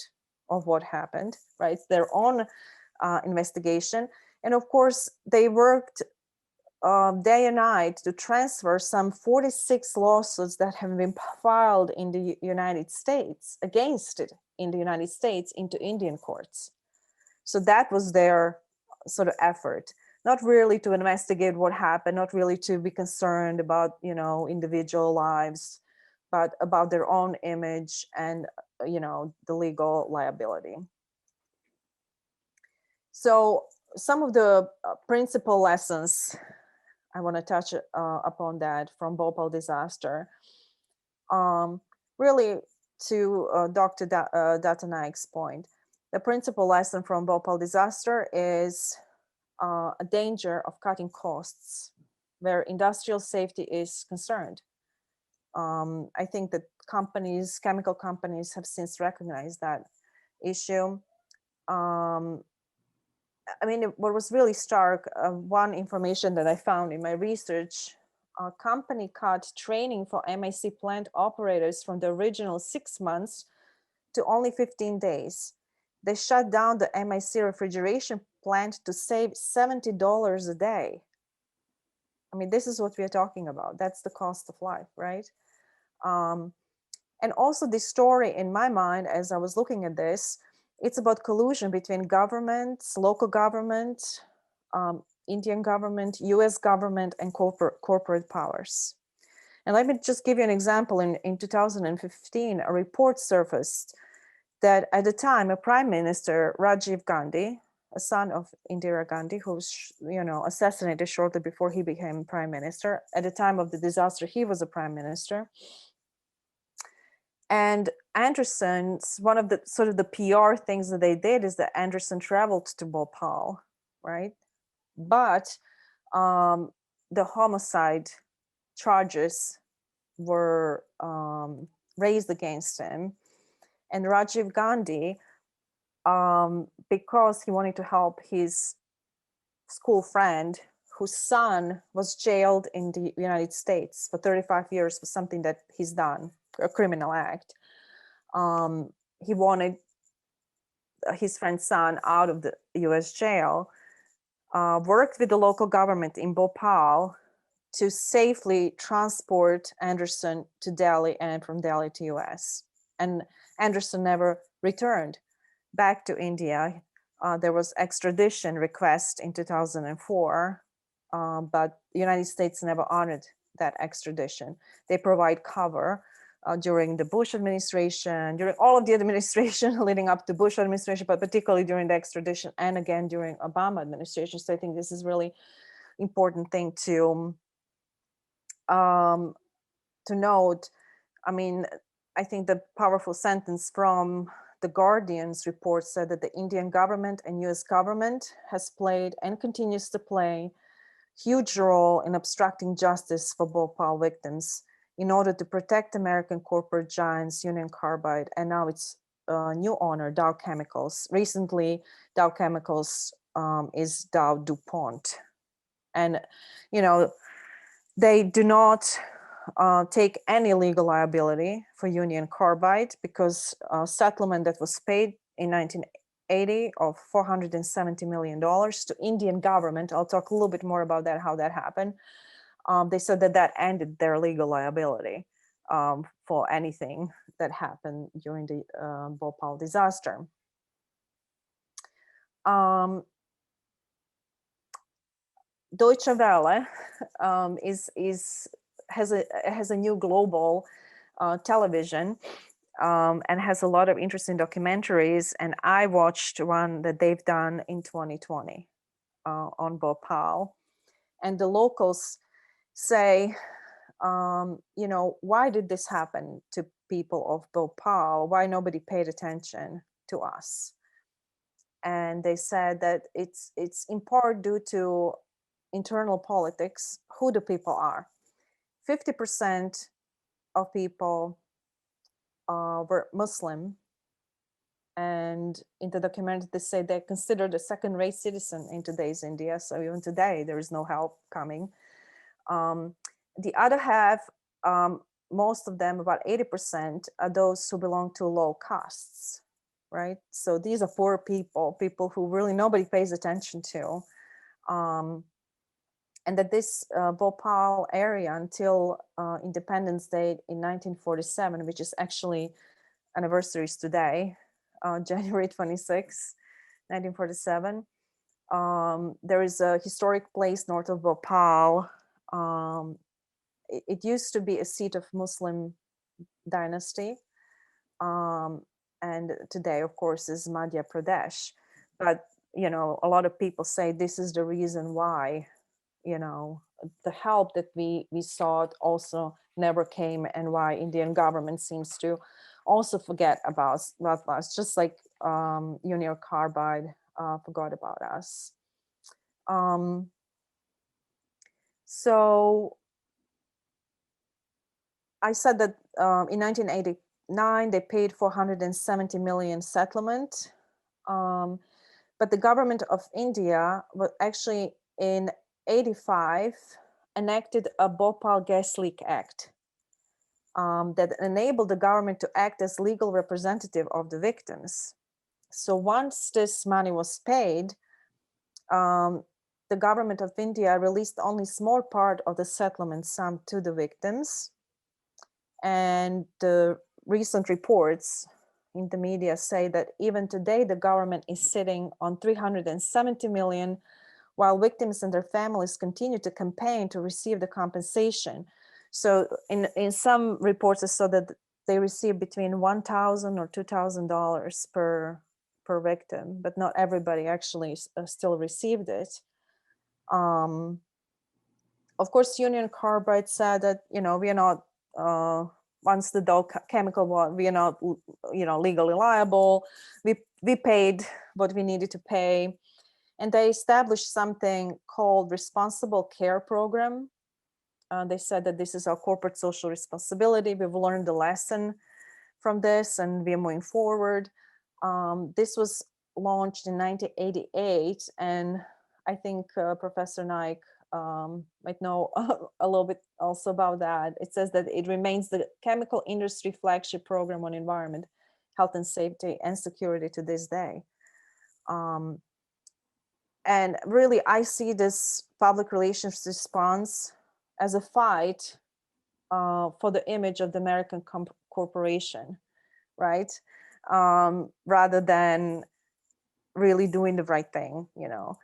of what happened, right? It's their own investigation. And of course, they worked day and night to transfer some 46 lawsuits that have been filed in the United States against it in the United States into Indian courts. So that was their sort of effort, not really to investigate what happened, not really to be concerned about, you know, individual lives, but about their own image and, you know, the legal liability. So some of the principal lessons I want to touch upon that from Bhopal disaster. Really, to Dr. Datta Naik's point, the principal lesson from Bhopal disaster is a danger of cutting costs where industrial safety is concerned. I think that companies, chemical companies, have since recognized that issue. I mean, what was really stark, one information that I found in my research, a company cut training for MIC plant operators from the original 6 months to only 15 days. They shut down the MIC refrigeration plant to save $70 a day. I mean, this is what we are talking about. That's the cost of life, right? And also this story in my mind, as I was looking at this, it's about collusion between governments, local government, Indian government, US government, and corporate powers. And let me just give you an example. In 2015, a report surfaced that at the time, a prime minister, Rajiv Gandhi, a son of Indira Gandhi, who was, you know, assassinated shortly before he became prime minister. At the time of the disaster, he was a prime minister. And Anderson's, one of the sort of the PR things that they did is that Anderson traveled to Bhopal, right? But the homicide charges were raised against him. And Rajiv Gandhi, because he wanted to help his school friend whose son was jailed in the United States for 35 years for something that he's done, a criminal act. He wanted his friend's son out of the US jail, worked with the local government in Bhopal to safely transport Anderson to Delhi and from Delhi to US. And Anderson never returned back to India. There was extradition request in 2004, but the United States never honored that extradition. They provide cover during the Bush administration, during all of the administration leading up to Bush administration, but particularly during the extradition and again during Obama administration. So I think this is really important thing to note. I mean, I think the powerful sentence from the Guardian's report said that the Indian government and US government has played and continues to play huge role in obstructing justice for Bhopal victims in order to protect American corporate giants, Union Carbide, and now its new owner, Dow Chemicals. Recently, Dow Chemicals is Dow DuPont. And, you know, they do not take any legal liability for Union Carbide because settlement that was paid in 1980 of $470 million to Indian government. I'll talk a little bit more about that, how that happened. They said that that ended their legal liability for anything that happened during the Bhopal disaster. Deutsche Welle has a new global television and has a lot of interesting documentaries. And I watched one that they've done in 2020 on Bhopal. And the locals say, you know, why did this happen to people of Bhopal? Why nobody paid attention to us? And they said that it's in part due to internal politics, who the people are. 50% of people were Muslim. And in the documentary, they say they're considered a second-rate citizen in today's India. So even today, there is no help coming. The other half, most of them, about 80%, are those who belong to low castes, right? So these are poor people, people who really nobody pays attention to. And that this Bhopal area until Independence Day in 1947, which is actually anniversaries today, January 26, 1947. There is a historic place north of Bhopal. It used to be a seat of Muslim dynasty. And today, of course, is Madhya Pradesh. But, you know, a lot of people say this is the reason why, you know, the help that we sought also never came, and why Indian government seems to also forget about us, just like Union Carbide forgot about us. So I said that in 1989, they paid 470 million settlement. But the government of India was actually in 85 enacted a Bhopal Gas Leak Act that enabled the government to act as legal representative of the victims. So once this money was paid, the government of India released only small part of the settlement sum to the victims. And the recent reports in the media say that even today, the government is sitting on 370 million, while victims and their families continue to campaign to receive the compensation. So in some reports, I saw that they receive between $1,000 or $2,000 per victim, but not everybody actually still received it. Of course, Union Carbide said that, you know, we are not, once the Dow chemical was, we are not, you know, legally liable. We paid what we needed to pay. And they established something called Responsible Care Program. They said that this is our corporate social responsibility. We've learned the lesson from this and we're moving forward. This was launched in 1988. And I think Professor Naik might know a little bit also about that. It says that it remains the chemical industry flagship program on environment, health and safety and security to this day. And really, I see this public relations response as a fight for the image of the American corporation, right? Rather than really doing the right thing, you know,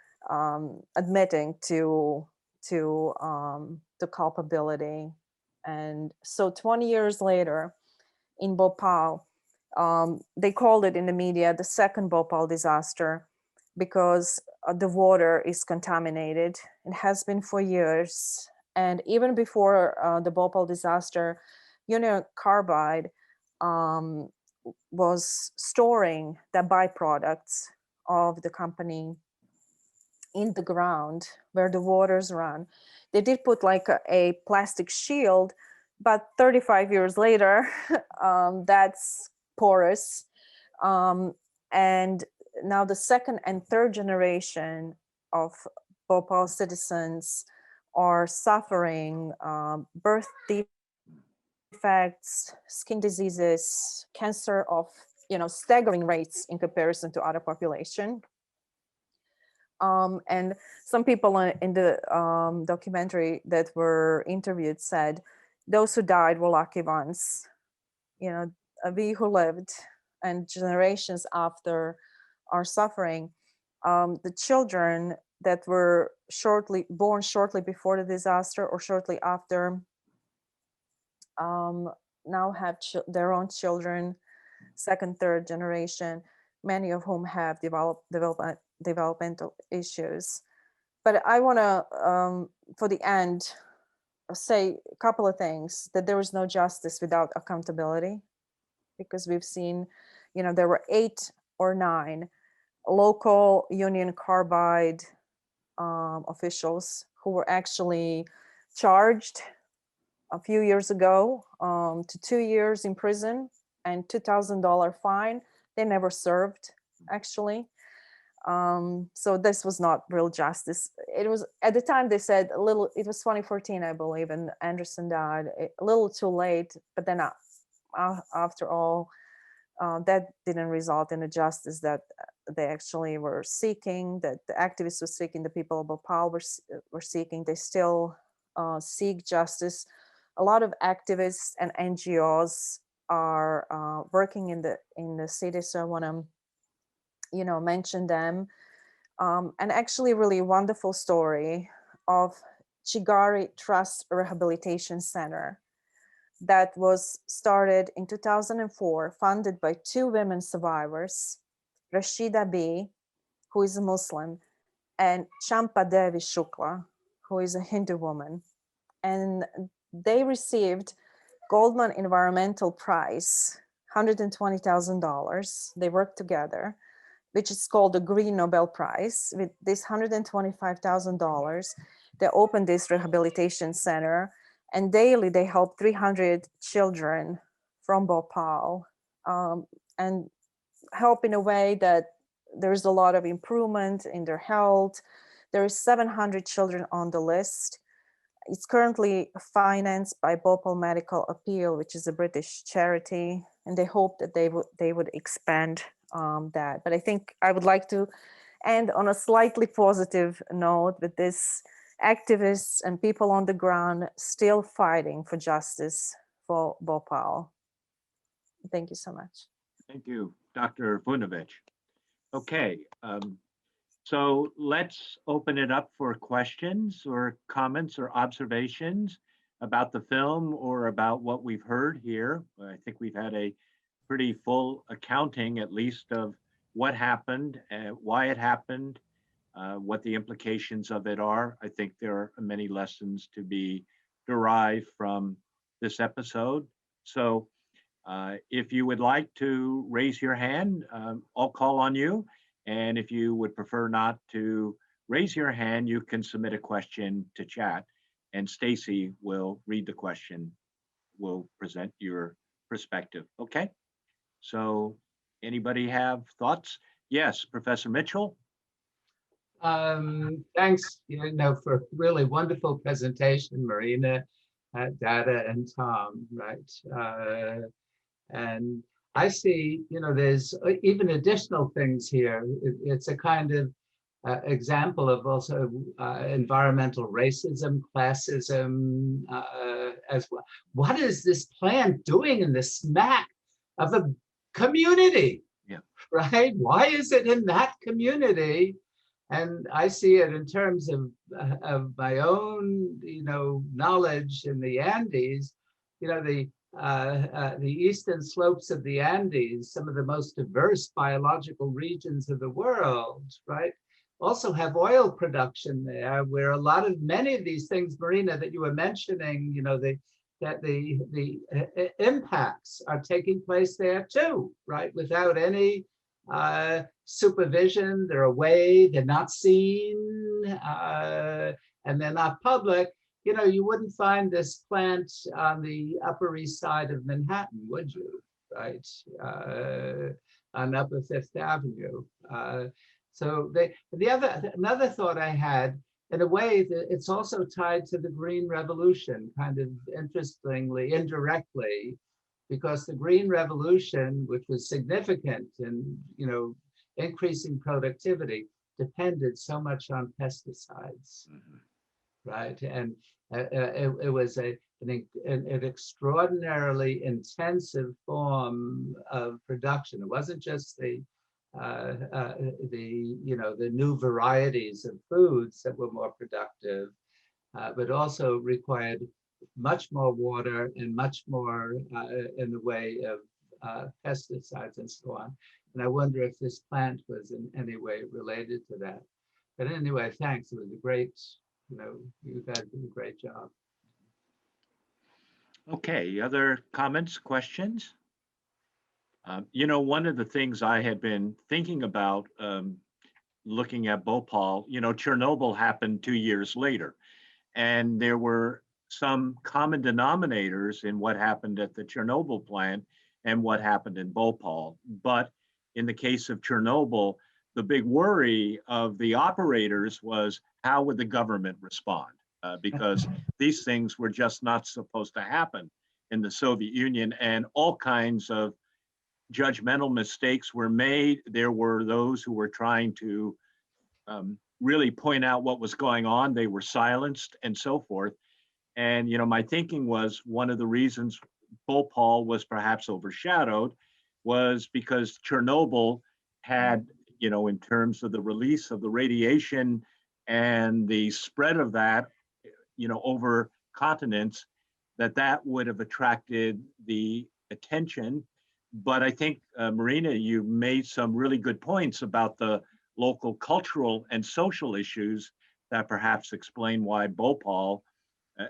admitting to the culpability. And so 20 years later in Bhopal, they called it in the media the second Bhopal disaster because the water is contaminated. It has been for years. And even before the Bhopal disaster, Union Carbide was storing the byproducts of the company in the ground where the waters run. They did put like a plastic shield, but 35 years later, that's porous. And now the second and third generation of Bhopal citizens are suffering birth defects, skin diseases, cancer of staggering rates in comparison to other population. And some people in the documentary that were interviewed said, those who died were lucky ones. We who lived and generations after are suffering. The children that were born shortly before the disaster or shortly after now have their own children, second, third generation, many of whom have developmental issues. But I want to, for the end, say a couple of things, that there is no justice without accountability, because we've seen, there were 8 or 9 local Union Carbide officials who were actually charged a few years ago to 2 years in prison and $2,000 fine. They never served, actually. So this was not real justice. It was, at the time they said it was 2014, I believe, and Anderson died a little too late, but then after all, that didn't result in the justice that they actually were seeking, that the activists were seeking, the people of Bhopal were seeking. They still seek justice. A lot of activists and NGOs are working in the city, so I want to mention them. And actually, really wonderful story of Chigari Trust Rehabilitation Center that was started in 2004, funded by 2 women survivors, Rashida B, who is a Muslim, and Champa Devi Shukla, who is a Hindu woman. And they received Goldman Environmental Prize, $120,000. They worked together, which is called the Green Nobel Prize. With this $125,000, they opened this rehabilitation center, and daily they help 300 children from Bhopal, and help in a way that there's a lot of improvement in their health. There is 700 children on the list. It's currently financed by Bhopal Medical Appeal, which is a British charity, and they hope that they would expand that. But I think I would like to end on a slightly positive note with this activists and people on the ground still fighting for justice for Bhopal. Thank you so much. Thank you, Dr. Vujnovic. Okay, so let's open it up for questions or comments or observations about the film or about what we've heard here. I think we've had a pretty full accounting, at least, of what happened, why it happened, what the implications of it are. I think there are many lessons to be derived from this episode. So if you would like to raise your hand, I'll call on you. And if you would prefer not to raise your hand, you can submit a question to chat, and Stacy will read the question, will present your perspective. Okay, so anybody have thoughts? Yes, Professor Mitchell. Thanks, for a really wonderful presentation, Marina, Datta, and Tom, right? And I see, there's even additional things here. It's a kind of example of also environmental racism, classism as well. What is this plant doing in the smack of a community? Yeah. Right? Why is it in that community? And I see it in terms of my own, knowledge in the Andes. The eastern slopes of the Andes, some of the most diverse biological regions of the world, right, also have oil production there, where many of these things, Marina, that you were mentioning, the impacts are taking place there too, right, without any supervision. They're away, they're not seen, and they're not public. You wouldn't find this plant on the Upper East Side of Manhattan, would you? Right, on Upper Fifth Avenue. So another thought I had, in a way, that it's also tied to the Green Revolution, kind of interestingly, indirectly, because the Green Revolution, which was significant in, increasing productivity, depended so much on pesticides, right? And it was an extraordinarily intensive form of production. It wasn't just the new varieties of foods that were more productive, but also required much more water and much more in the way of pesticides and so on. And I wonder if this plant was in any way related to that. But anyway, thanks. It was a great, you guys did a great job. Okay, other comments, questions? One of the things I had been thinking about looking at Bhopal, Chernobyl happened 2 years later, and there were some common denominators in what happened at the Chernobyl plant and what happened in Bhopal. But in the case of Chernobyl, the big worry of the operators was how would the government respond? Because these things were just not supposed to happen in the Soviet Union, and all kinds of judgmental mistakes were made. There were those who were trying to really point out what was going on. They were silenced and so forth. And, my thinking was one of the reasons Bhopal was perhaps overshadowed was because Chernobyl had, in terms of the release of the radiation and the spread of that, over continents, that would have attracted the attention. But I think, Marina, you made some really good points about the local cultural and social issues that perhaps explain why Bhopal,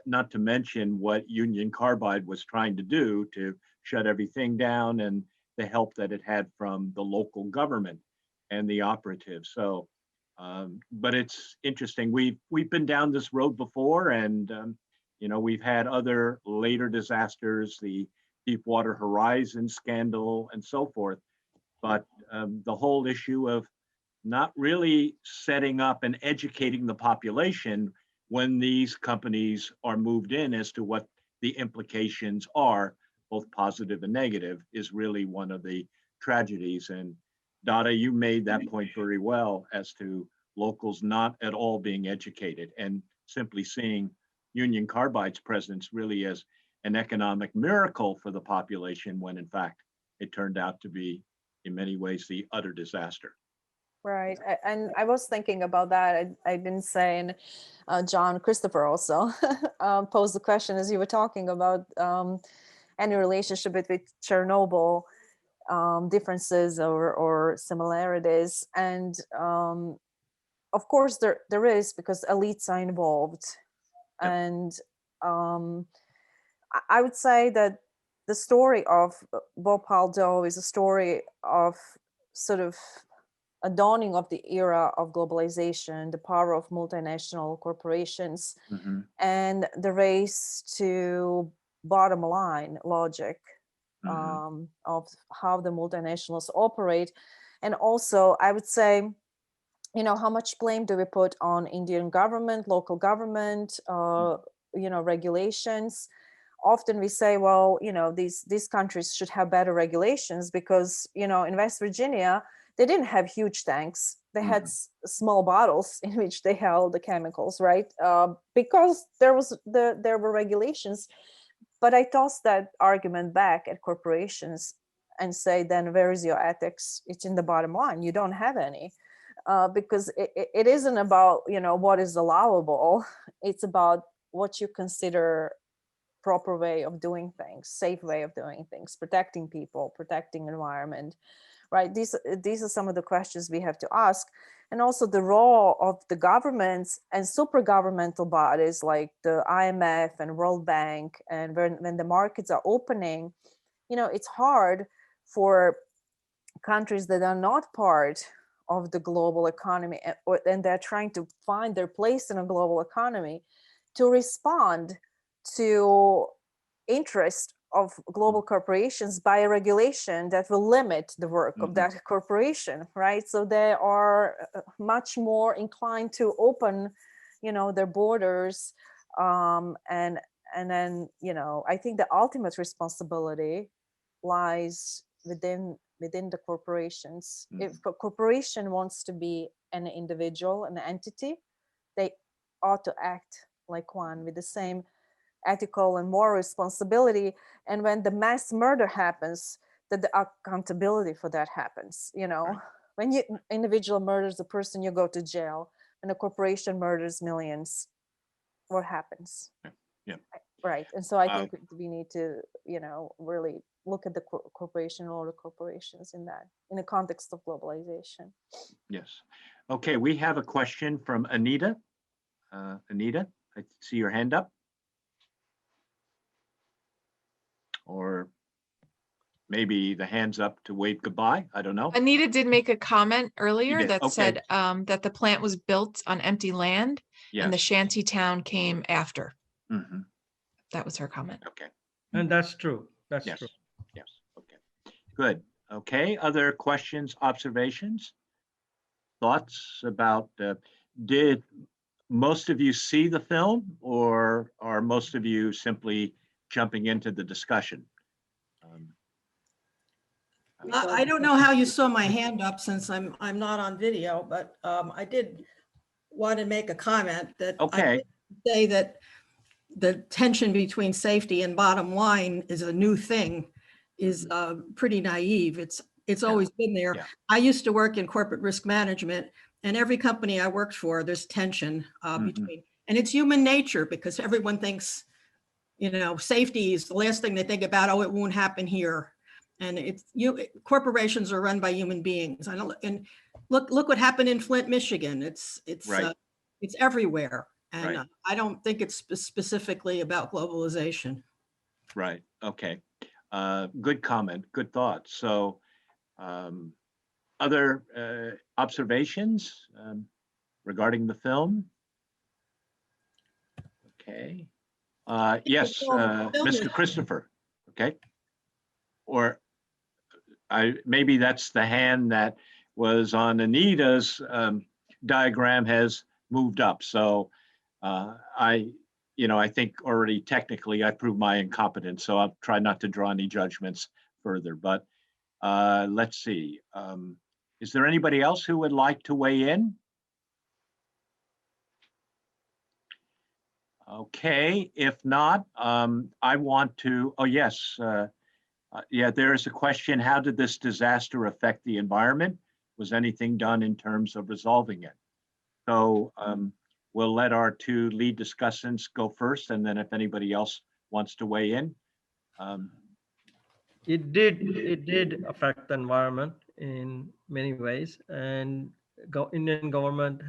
not to mention what Union Carbide was trying to do to shut everything down and the help that it had from the local government and the operatives. So, but it's interesting. We've been down this road before, and we've had other later disasters, the Deepwater Horizon scandal and so forth. But the whole issue of not really setting up and educating the population when these companies are moved in as to what the implications are, both positive and negative, is really one of the tragedies. And Datta, you made that point very well as to locals not at all being educated and simply seeing Union Carbide's presence really as an economic miracle for the population, when in fact it turned out to be in many ways the utter disaster. Right. And I was thinking about that. I've been saying, John Christopher also posed the question as you were talking about any relationship between Chernobyl, differences or similarities. And of course there is, because elites are involved. Yep. And I would say that the story of Bhopal though is a story of sort of a dawning of the era of globalization, the power of multinational corporations, and the race to bottom line logic of how the multinationals operate. And also, I would say, how much blame do we put on Indian government, local government, regulations? Often we say, well, these countries should have better regulations because, in West Virginia, they didn't have huge tanks. They had small bottles in which they held the chemicals, right? Because there were regulations. But I toss that argument back at corporations and say, then where is your ethics? It's in the bottom line. You don't have any. Because it isn't about, what is allowable. It's about what you consider proper way of doing things, safe way of doing things, protecting people, protecting environment. Right, these are some of the questions we have to ask. And also the role of the governments and super governmental bodies like the IMF and World Bank. And when the markets are opening, it's hard for countries that are not part of the global economy and they're trying to find their place in a global economy to respond to interest of global corporations by a regulation that will limit the work of that corporation, right? So they are much more inclined to open, their borders, and then, I think the ultimate responsibility lies within the corporations. If a corporation wants to be an individual, an entity, they ought to act like one with the same ethical and moral responsibility. And when the mass murder happens, that the accountability for that happens. You know, Right. when you individual murders a person, you go to jail. When a corporation murders millions, what happens? Yeah. Right. And so I think we need to, you know, really look at the corporation, all the corporations in the context of globalization. Yes. Okay, we have a question from Anita. Anita, I see your hand up. Or maybe the hand's up to wave goodbye. I don't know. Anita did make a comment earlier did, that okay. said that the plant was built on empty land and the Yes. shanty town came after. Mhm. That was her comment. Okay. And that's true. That's Yes. true. Yes. Okay. Good. Okay. Other questions, observations, thoughts about? Did most of you see the film, or are most of you simply jumping into the discussion? I don't know how you saw my hand up since I'm not on video, but I did want to make a comment that I Okay. did say that the tension between safety and bottom line is a new thing, is pretty naive. It's always been there. Yeah. I used to work in corporate risk management, and every company I worked for, there's tension between, and it's human nature because everyone thinks, you know, safety is the last thing they think about. Oh, it won't happen here. And corporations are run by human beings. And look what happened in Flint, Michigan. It's Right. it's everywhere. And Right. I don't think it's specifically about globalization. Right. Okay. Good comment. Good thought. So, other observations regarding the film? Okay. Yes, Mr. Christopher. Okay. Or maybe that's the hand that was on Anita's diagram has moved up. So I think already technically I proved my incompetence, so I'll try not to draw any judgments further. But let's see. Is there anybody else who would like to weigh in? Okay, if not, I want to, oh yes, yeah, there is a question. How did this disaster affect the environment? Was anything done in terms of resolving it? So we'll let our two lead discussants go first, and then if anybody else wants to weigh in. It did affect the environment in many ways, and Indian government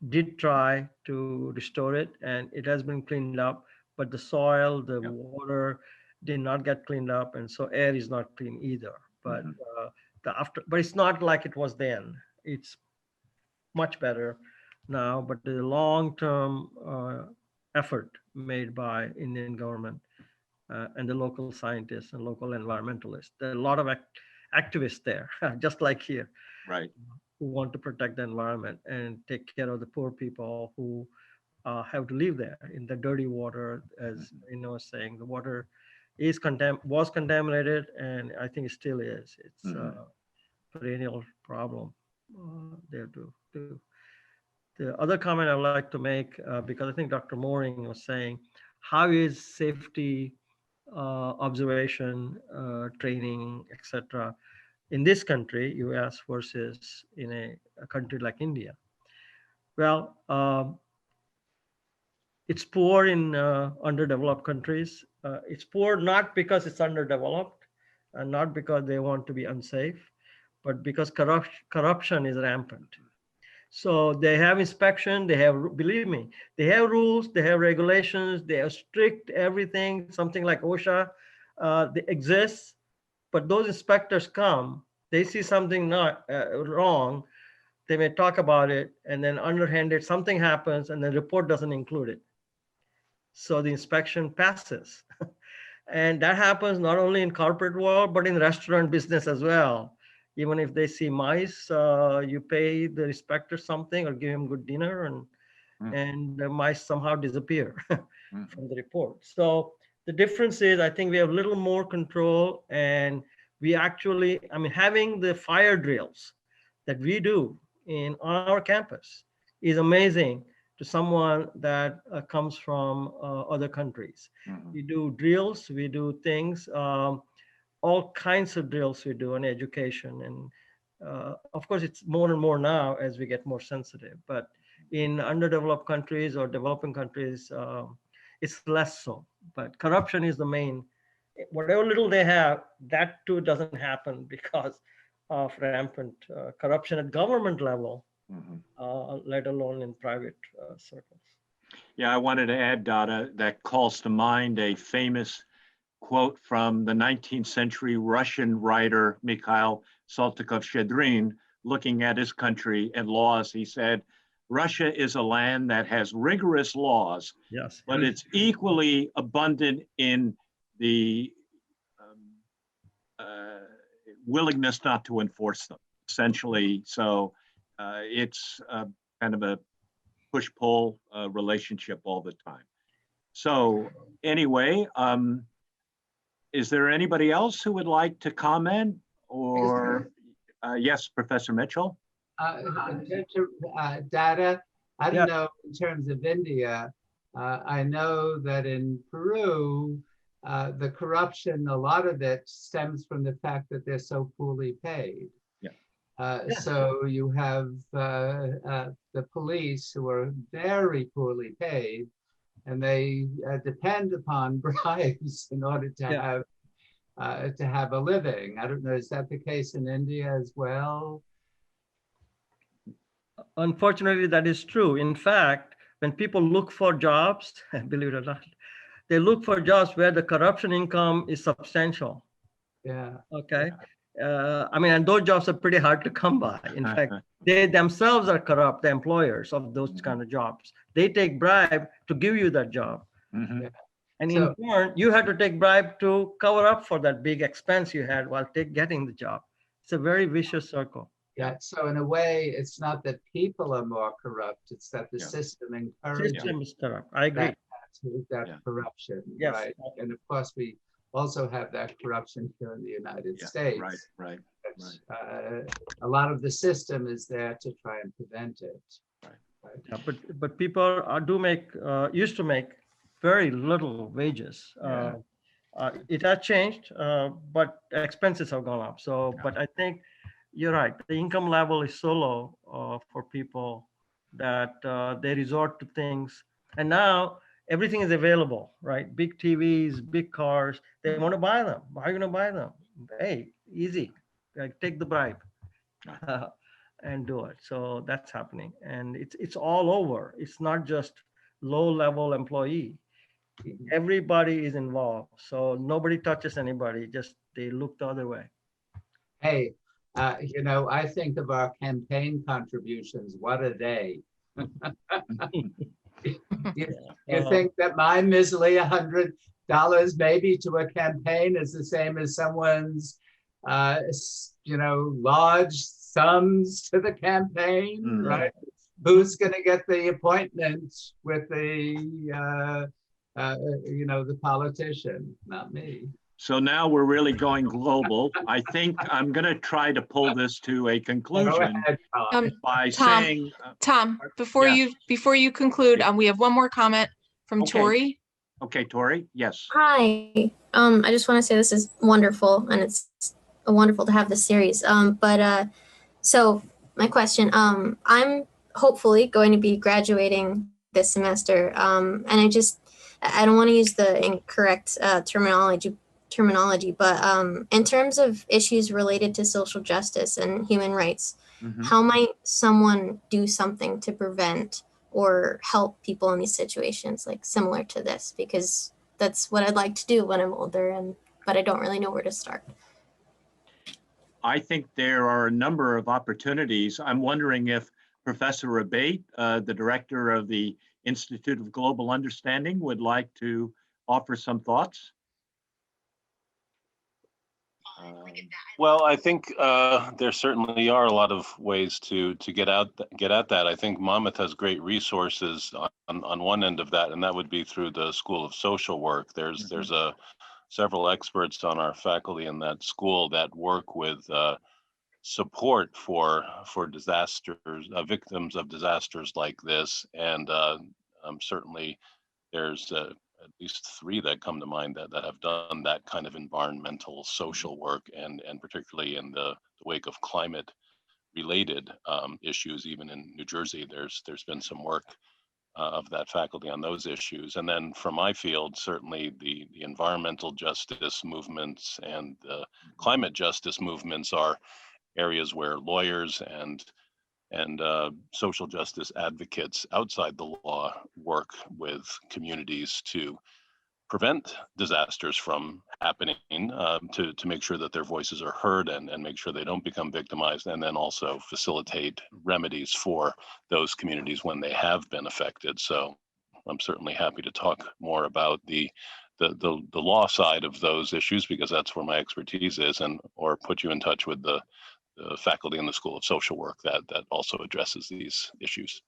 did try to restore it, and it has been cleaned up, but the soil, the water did not get cleaned up, and so air is not clean either. But but it's not like it was then. It's much better now, but the long-term effort made by Indian government and the local scientists and local environmentalists. There are a lot of activists there, just like here, right, who want to protect the environment and take care of the poor people who have to live there in the dirty water. As was saying, the water was contaminated, and I think it still is. It's a perennial problem there too. The other comment I would like to make, because I think Dr. Mooring was saying, how is safety observation, training, etc., in this country, US, versus in a country like India? Well, it's poor in underdeveloped countries. It's poor not because it's underdeveloped and not because they want to be unsafe, but because corruption is rampant. So they have inspection, they have, believe me, they have rules, they have regulations, they have strict everything, something like OSHA, they exist, but those inspectors come, they see something not wrong, they may talk about it, and then underhanded something happens and the report doesn't include it. So the inspection passes. And that happens not only in corporate world, but in restaurant business as well. Even if they see mice, you pay the inspector something or give him good dinner, and the mice somehow disappear from the report. So The difference is, I think we have a little more control, and we actually, I mean, having the fire drills that we do on our campus is amazing to someone that comes from other countries. We do drills, we do things, all kinds of drills we do on education. And of course, it's more and more now as we get more sensitive, but in underdeveloped countries or developing countries, it's less so. But corruption is the main, whatever little they have, that too doesn't happen because of rampant corruption at government level, let alone in private circles. Yeah, I wanted to add, Datta, that calls to mind a famous quote from the 19th century Russian writer Mikhail Saltykov-Shchedrin, looking at his country and laws. He said, Russia is a land that has rigorous laws, Yes, but it's equally abundant in the willingness not to enforce them, essentially. So it's kind of a push-pull relationship all the time. So anyway, is there anybody else who would like to comment? Or yes, Professor Mitchell? Data, I don't know in terms of India. I know that in Peru, the corruption, a lot of it stems from the fact that they're so poorly paid. So you have the police who are very poorly paid, and they depend upon bribes in order to have a living. I don't know, is that the case in India as well? Unfortunately, that is true. In fact, when people look for jobs, believe it or not, they look for jobs where the corruption income is substantial. Yeah. Okay. I mean, and those jobs are pretty hard to come by. In fact, they themselves are corrupt, the employers of those kind of jobs. They take bribe to give you that job. Yeah. And So, in turn, you had to take bribe to cover up for that big expense you had while getting the job. It's a very vicious circle. yeah, so in a way, it's not that people are more corrupt, it's that the system encourages System is corrupt. I agree. that corruption, Yes. right? And of course, we also have that corruption here in the United States. Right. A lot of the system is there to try and prevent it. Right. Yeah, but people used to make very little wages. It has changed, but expenses have gone up. So, but I think you're right. The income level is so low for people that they resort to things. And now everything is available, right? Big TVs, big cars. They want to buy them. How are you going to buy them? Hey, easy. Like, take the bribe. And do it. So that's happening, and it's all over. It's not just low-level employee. Everybody is involved. So nobody touches anybody. Just they look the other way. Hey, I think of our campaign contributions. What a day! You think that my measly $100 maybe to a campaign is the same as someone's, large sums to the campaign, right? Who's going to get the appointment with the politician? Not me. So now we're really going global. I think I'm going to try to pull this to a conclusion by saying, Tom, before you conclude, we have one more comment from Tori. Okay, Tori, yes. Hi, I just want to say this is wonderful, and it's wonderful to have this series. So my question, I'm hopefully going to be graduating this semester, and I don't want to use the incorrect terminology, but in terms of issues related to social justice and human rights, how might someone do something to prevent or help people in these situations, like similar to this? Because that's what I'd like to do when I'm older, but I don't really know where to start. I think there are a number of opportunities. I'm wondering if Professor Abate, the director of the Institute of Global Understanding, would like to offer some thoughts. Well, I think there certainly are a lot of ways to get at that. I think Monmouth has great resources on one end of that, and that would be through the School of Social Work. There's several experts on our faculty in that school that work with support for disasters, victims of disasters like this, and certainly there's at least 3 that come to mind that have done that kind of environmental social work, and particularly in the wake of climate related issues. Even in New Jersey, there's been some work of that faculty on those issues. And then from my field, certainly the environmental justice movements and the climate justice movements are areas where lawyers and social justice advocates outside the law work with communities to prevent disasters from happening, to make sure that their voices are heard and make sure they don't become victimized, and then also facilitate remedies for those communities when they have been affected. So I'm certainly happy to talk more about the law side of those issues, because that's where my expertise is, or put you in touch with the faculty in the School of Social Work that also addresses these issues.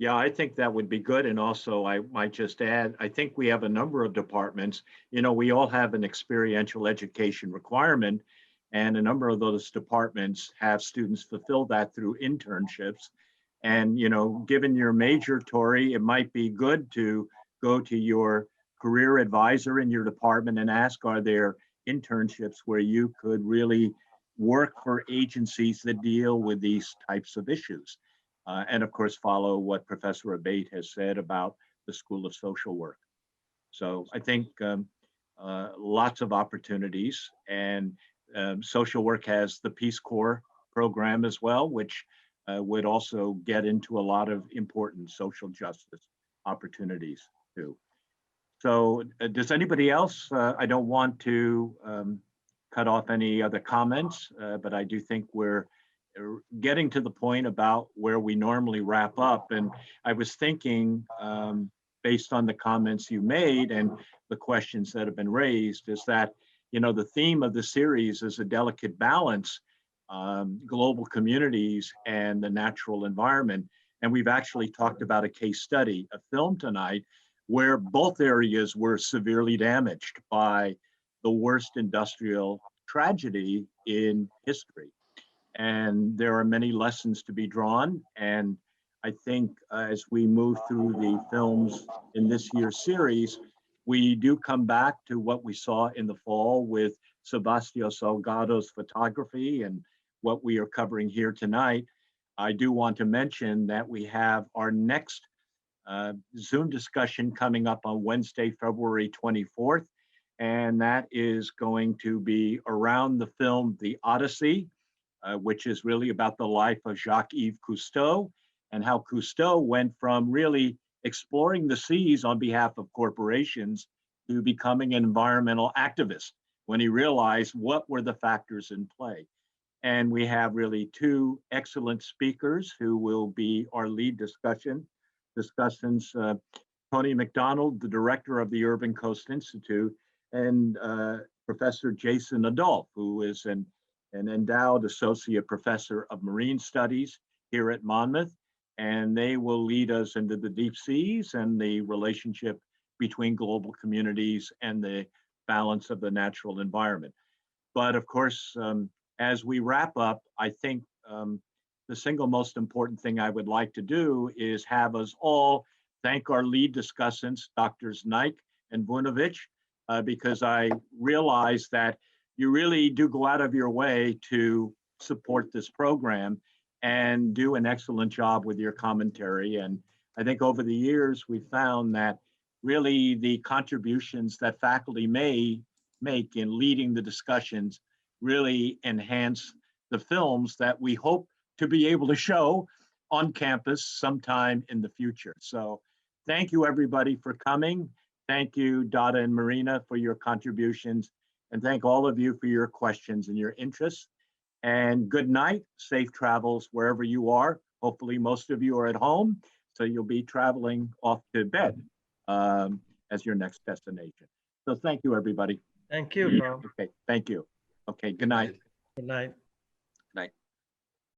Yeah, I think that would be good. And also, I might just add, I think we have a number of departments. We all have an experiential education requirement, and a number of those departments have students fulfill that through internships. And, given your major, Tori, it might be good to go to your career advisor in your department and ask, are there internships where you could really work for agencies that deal with these types of issues? And of course, follow what Professor Abate has said about the School of Social Work. So I think lots of opportunities, and social work has the Peace Corps program as well, which would also get into a lot of important social justice opportunities too. So does anybody else? I don't want to cut off any other comments, but I do think we're getting to the point about where we normally wrap up. And I was thinking, based on the comments you made and the questions that have been raised, is that, the theme of the series is a delicate balance, global communities and the natural environment. And we've actually talked about a case study, a film tonight, where both areas were severely damaged by the worst industrial tragedy in history. And there are many lessons to be drawn. And I think as we move through the films in this year's series, we do come back to what we saw in the fall with Sebastião Salgado's photography and what we are covering here tonight. I do want to mention that we have our next Zoom discussion coming up on Wednesday, February 24th. And that is going to be around the film The Odyssey, which is really about the life of Jacques-Yves Cousteau and how Cousteau went from really exploring the seas on behalf of corporations to becoming an environmental activist when he realized what were the factors in play. And we have really 2 excellent speakers who will be our lead discussants. Tony McDonald, the director of the Urban Coast Institute, and Professor Jason Adolph, who is an endowed associate professor of marine studies here at Monmouth, and they will lead us into the deep seas and the relationship between global communities and the balance of the natural environment. But of course, as we wrap up, I think the single most important thing I would like to do is have us all thank our lead discussants, Drs. Naik and Vujnovic, because I realize that you really do go out of your way to support this program and do an excellent job with your commentary. And I think over the years, we found that really the contributions that faculty may make in leading the discussions really enhance the films that we hope to be able to show on campus sometime in the future. So thank you everybody for coming. Thank you, Datta and Marina, for your contributions. And thank all of you for your questions and your interests. And good night, safe travels wherever you are. Hopefully most of you are at home, so you'll be traveling off to bed as your next destination. So thank you, everybody. Thank you, Tom. Okay, thank you. Okay, good night. Good night. Good night.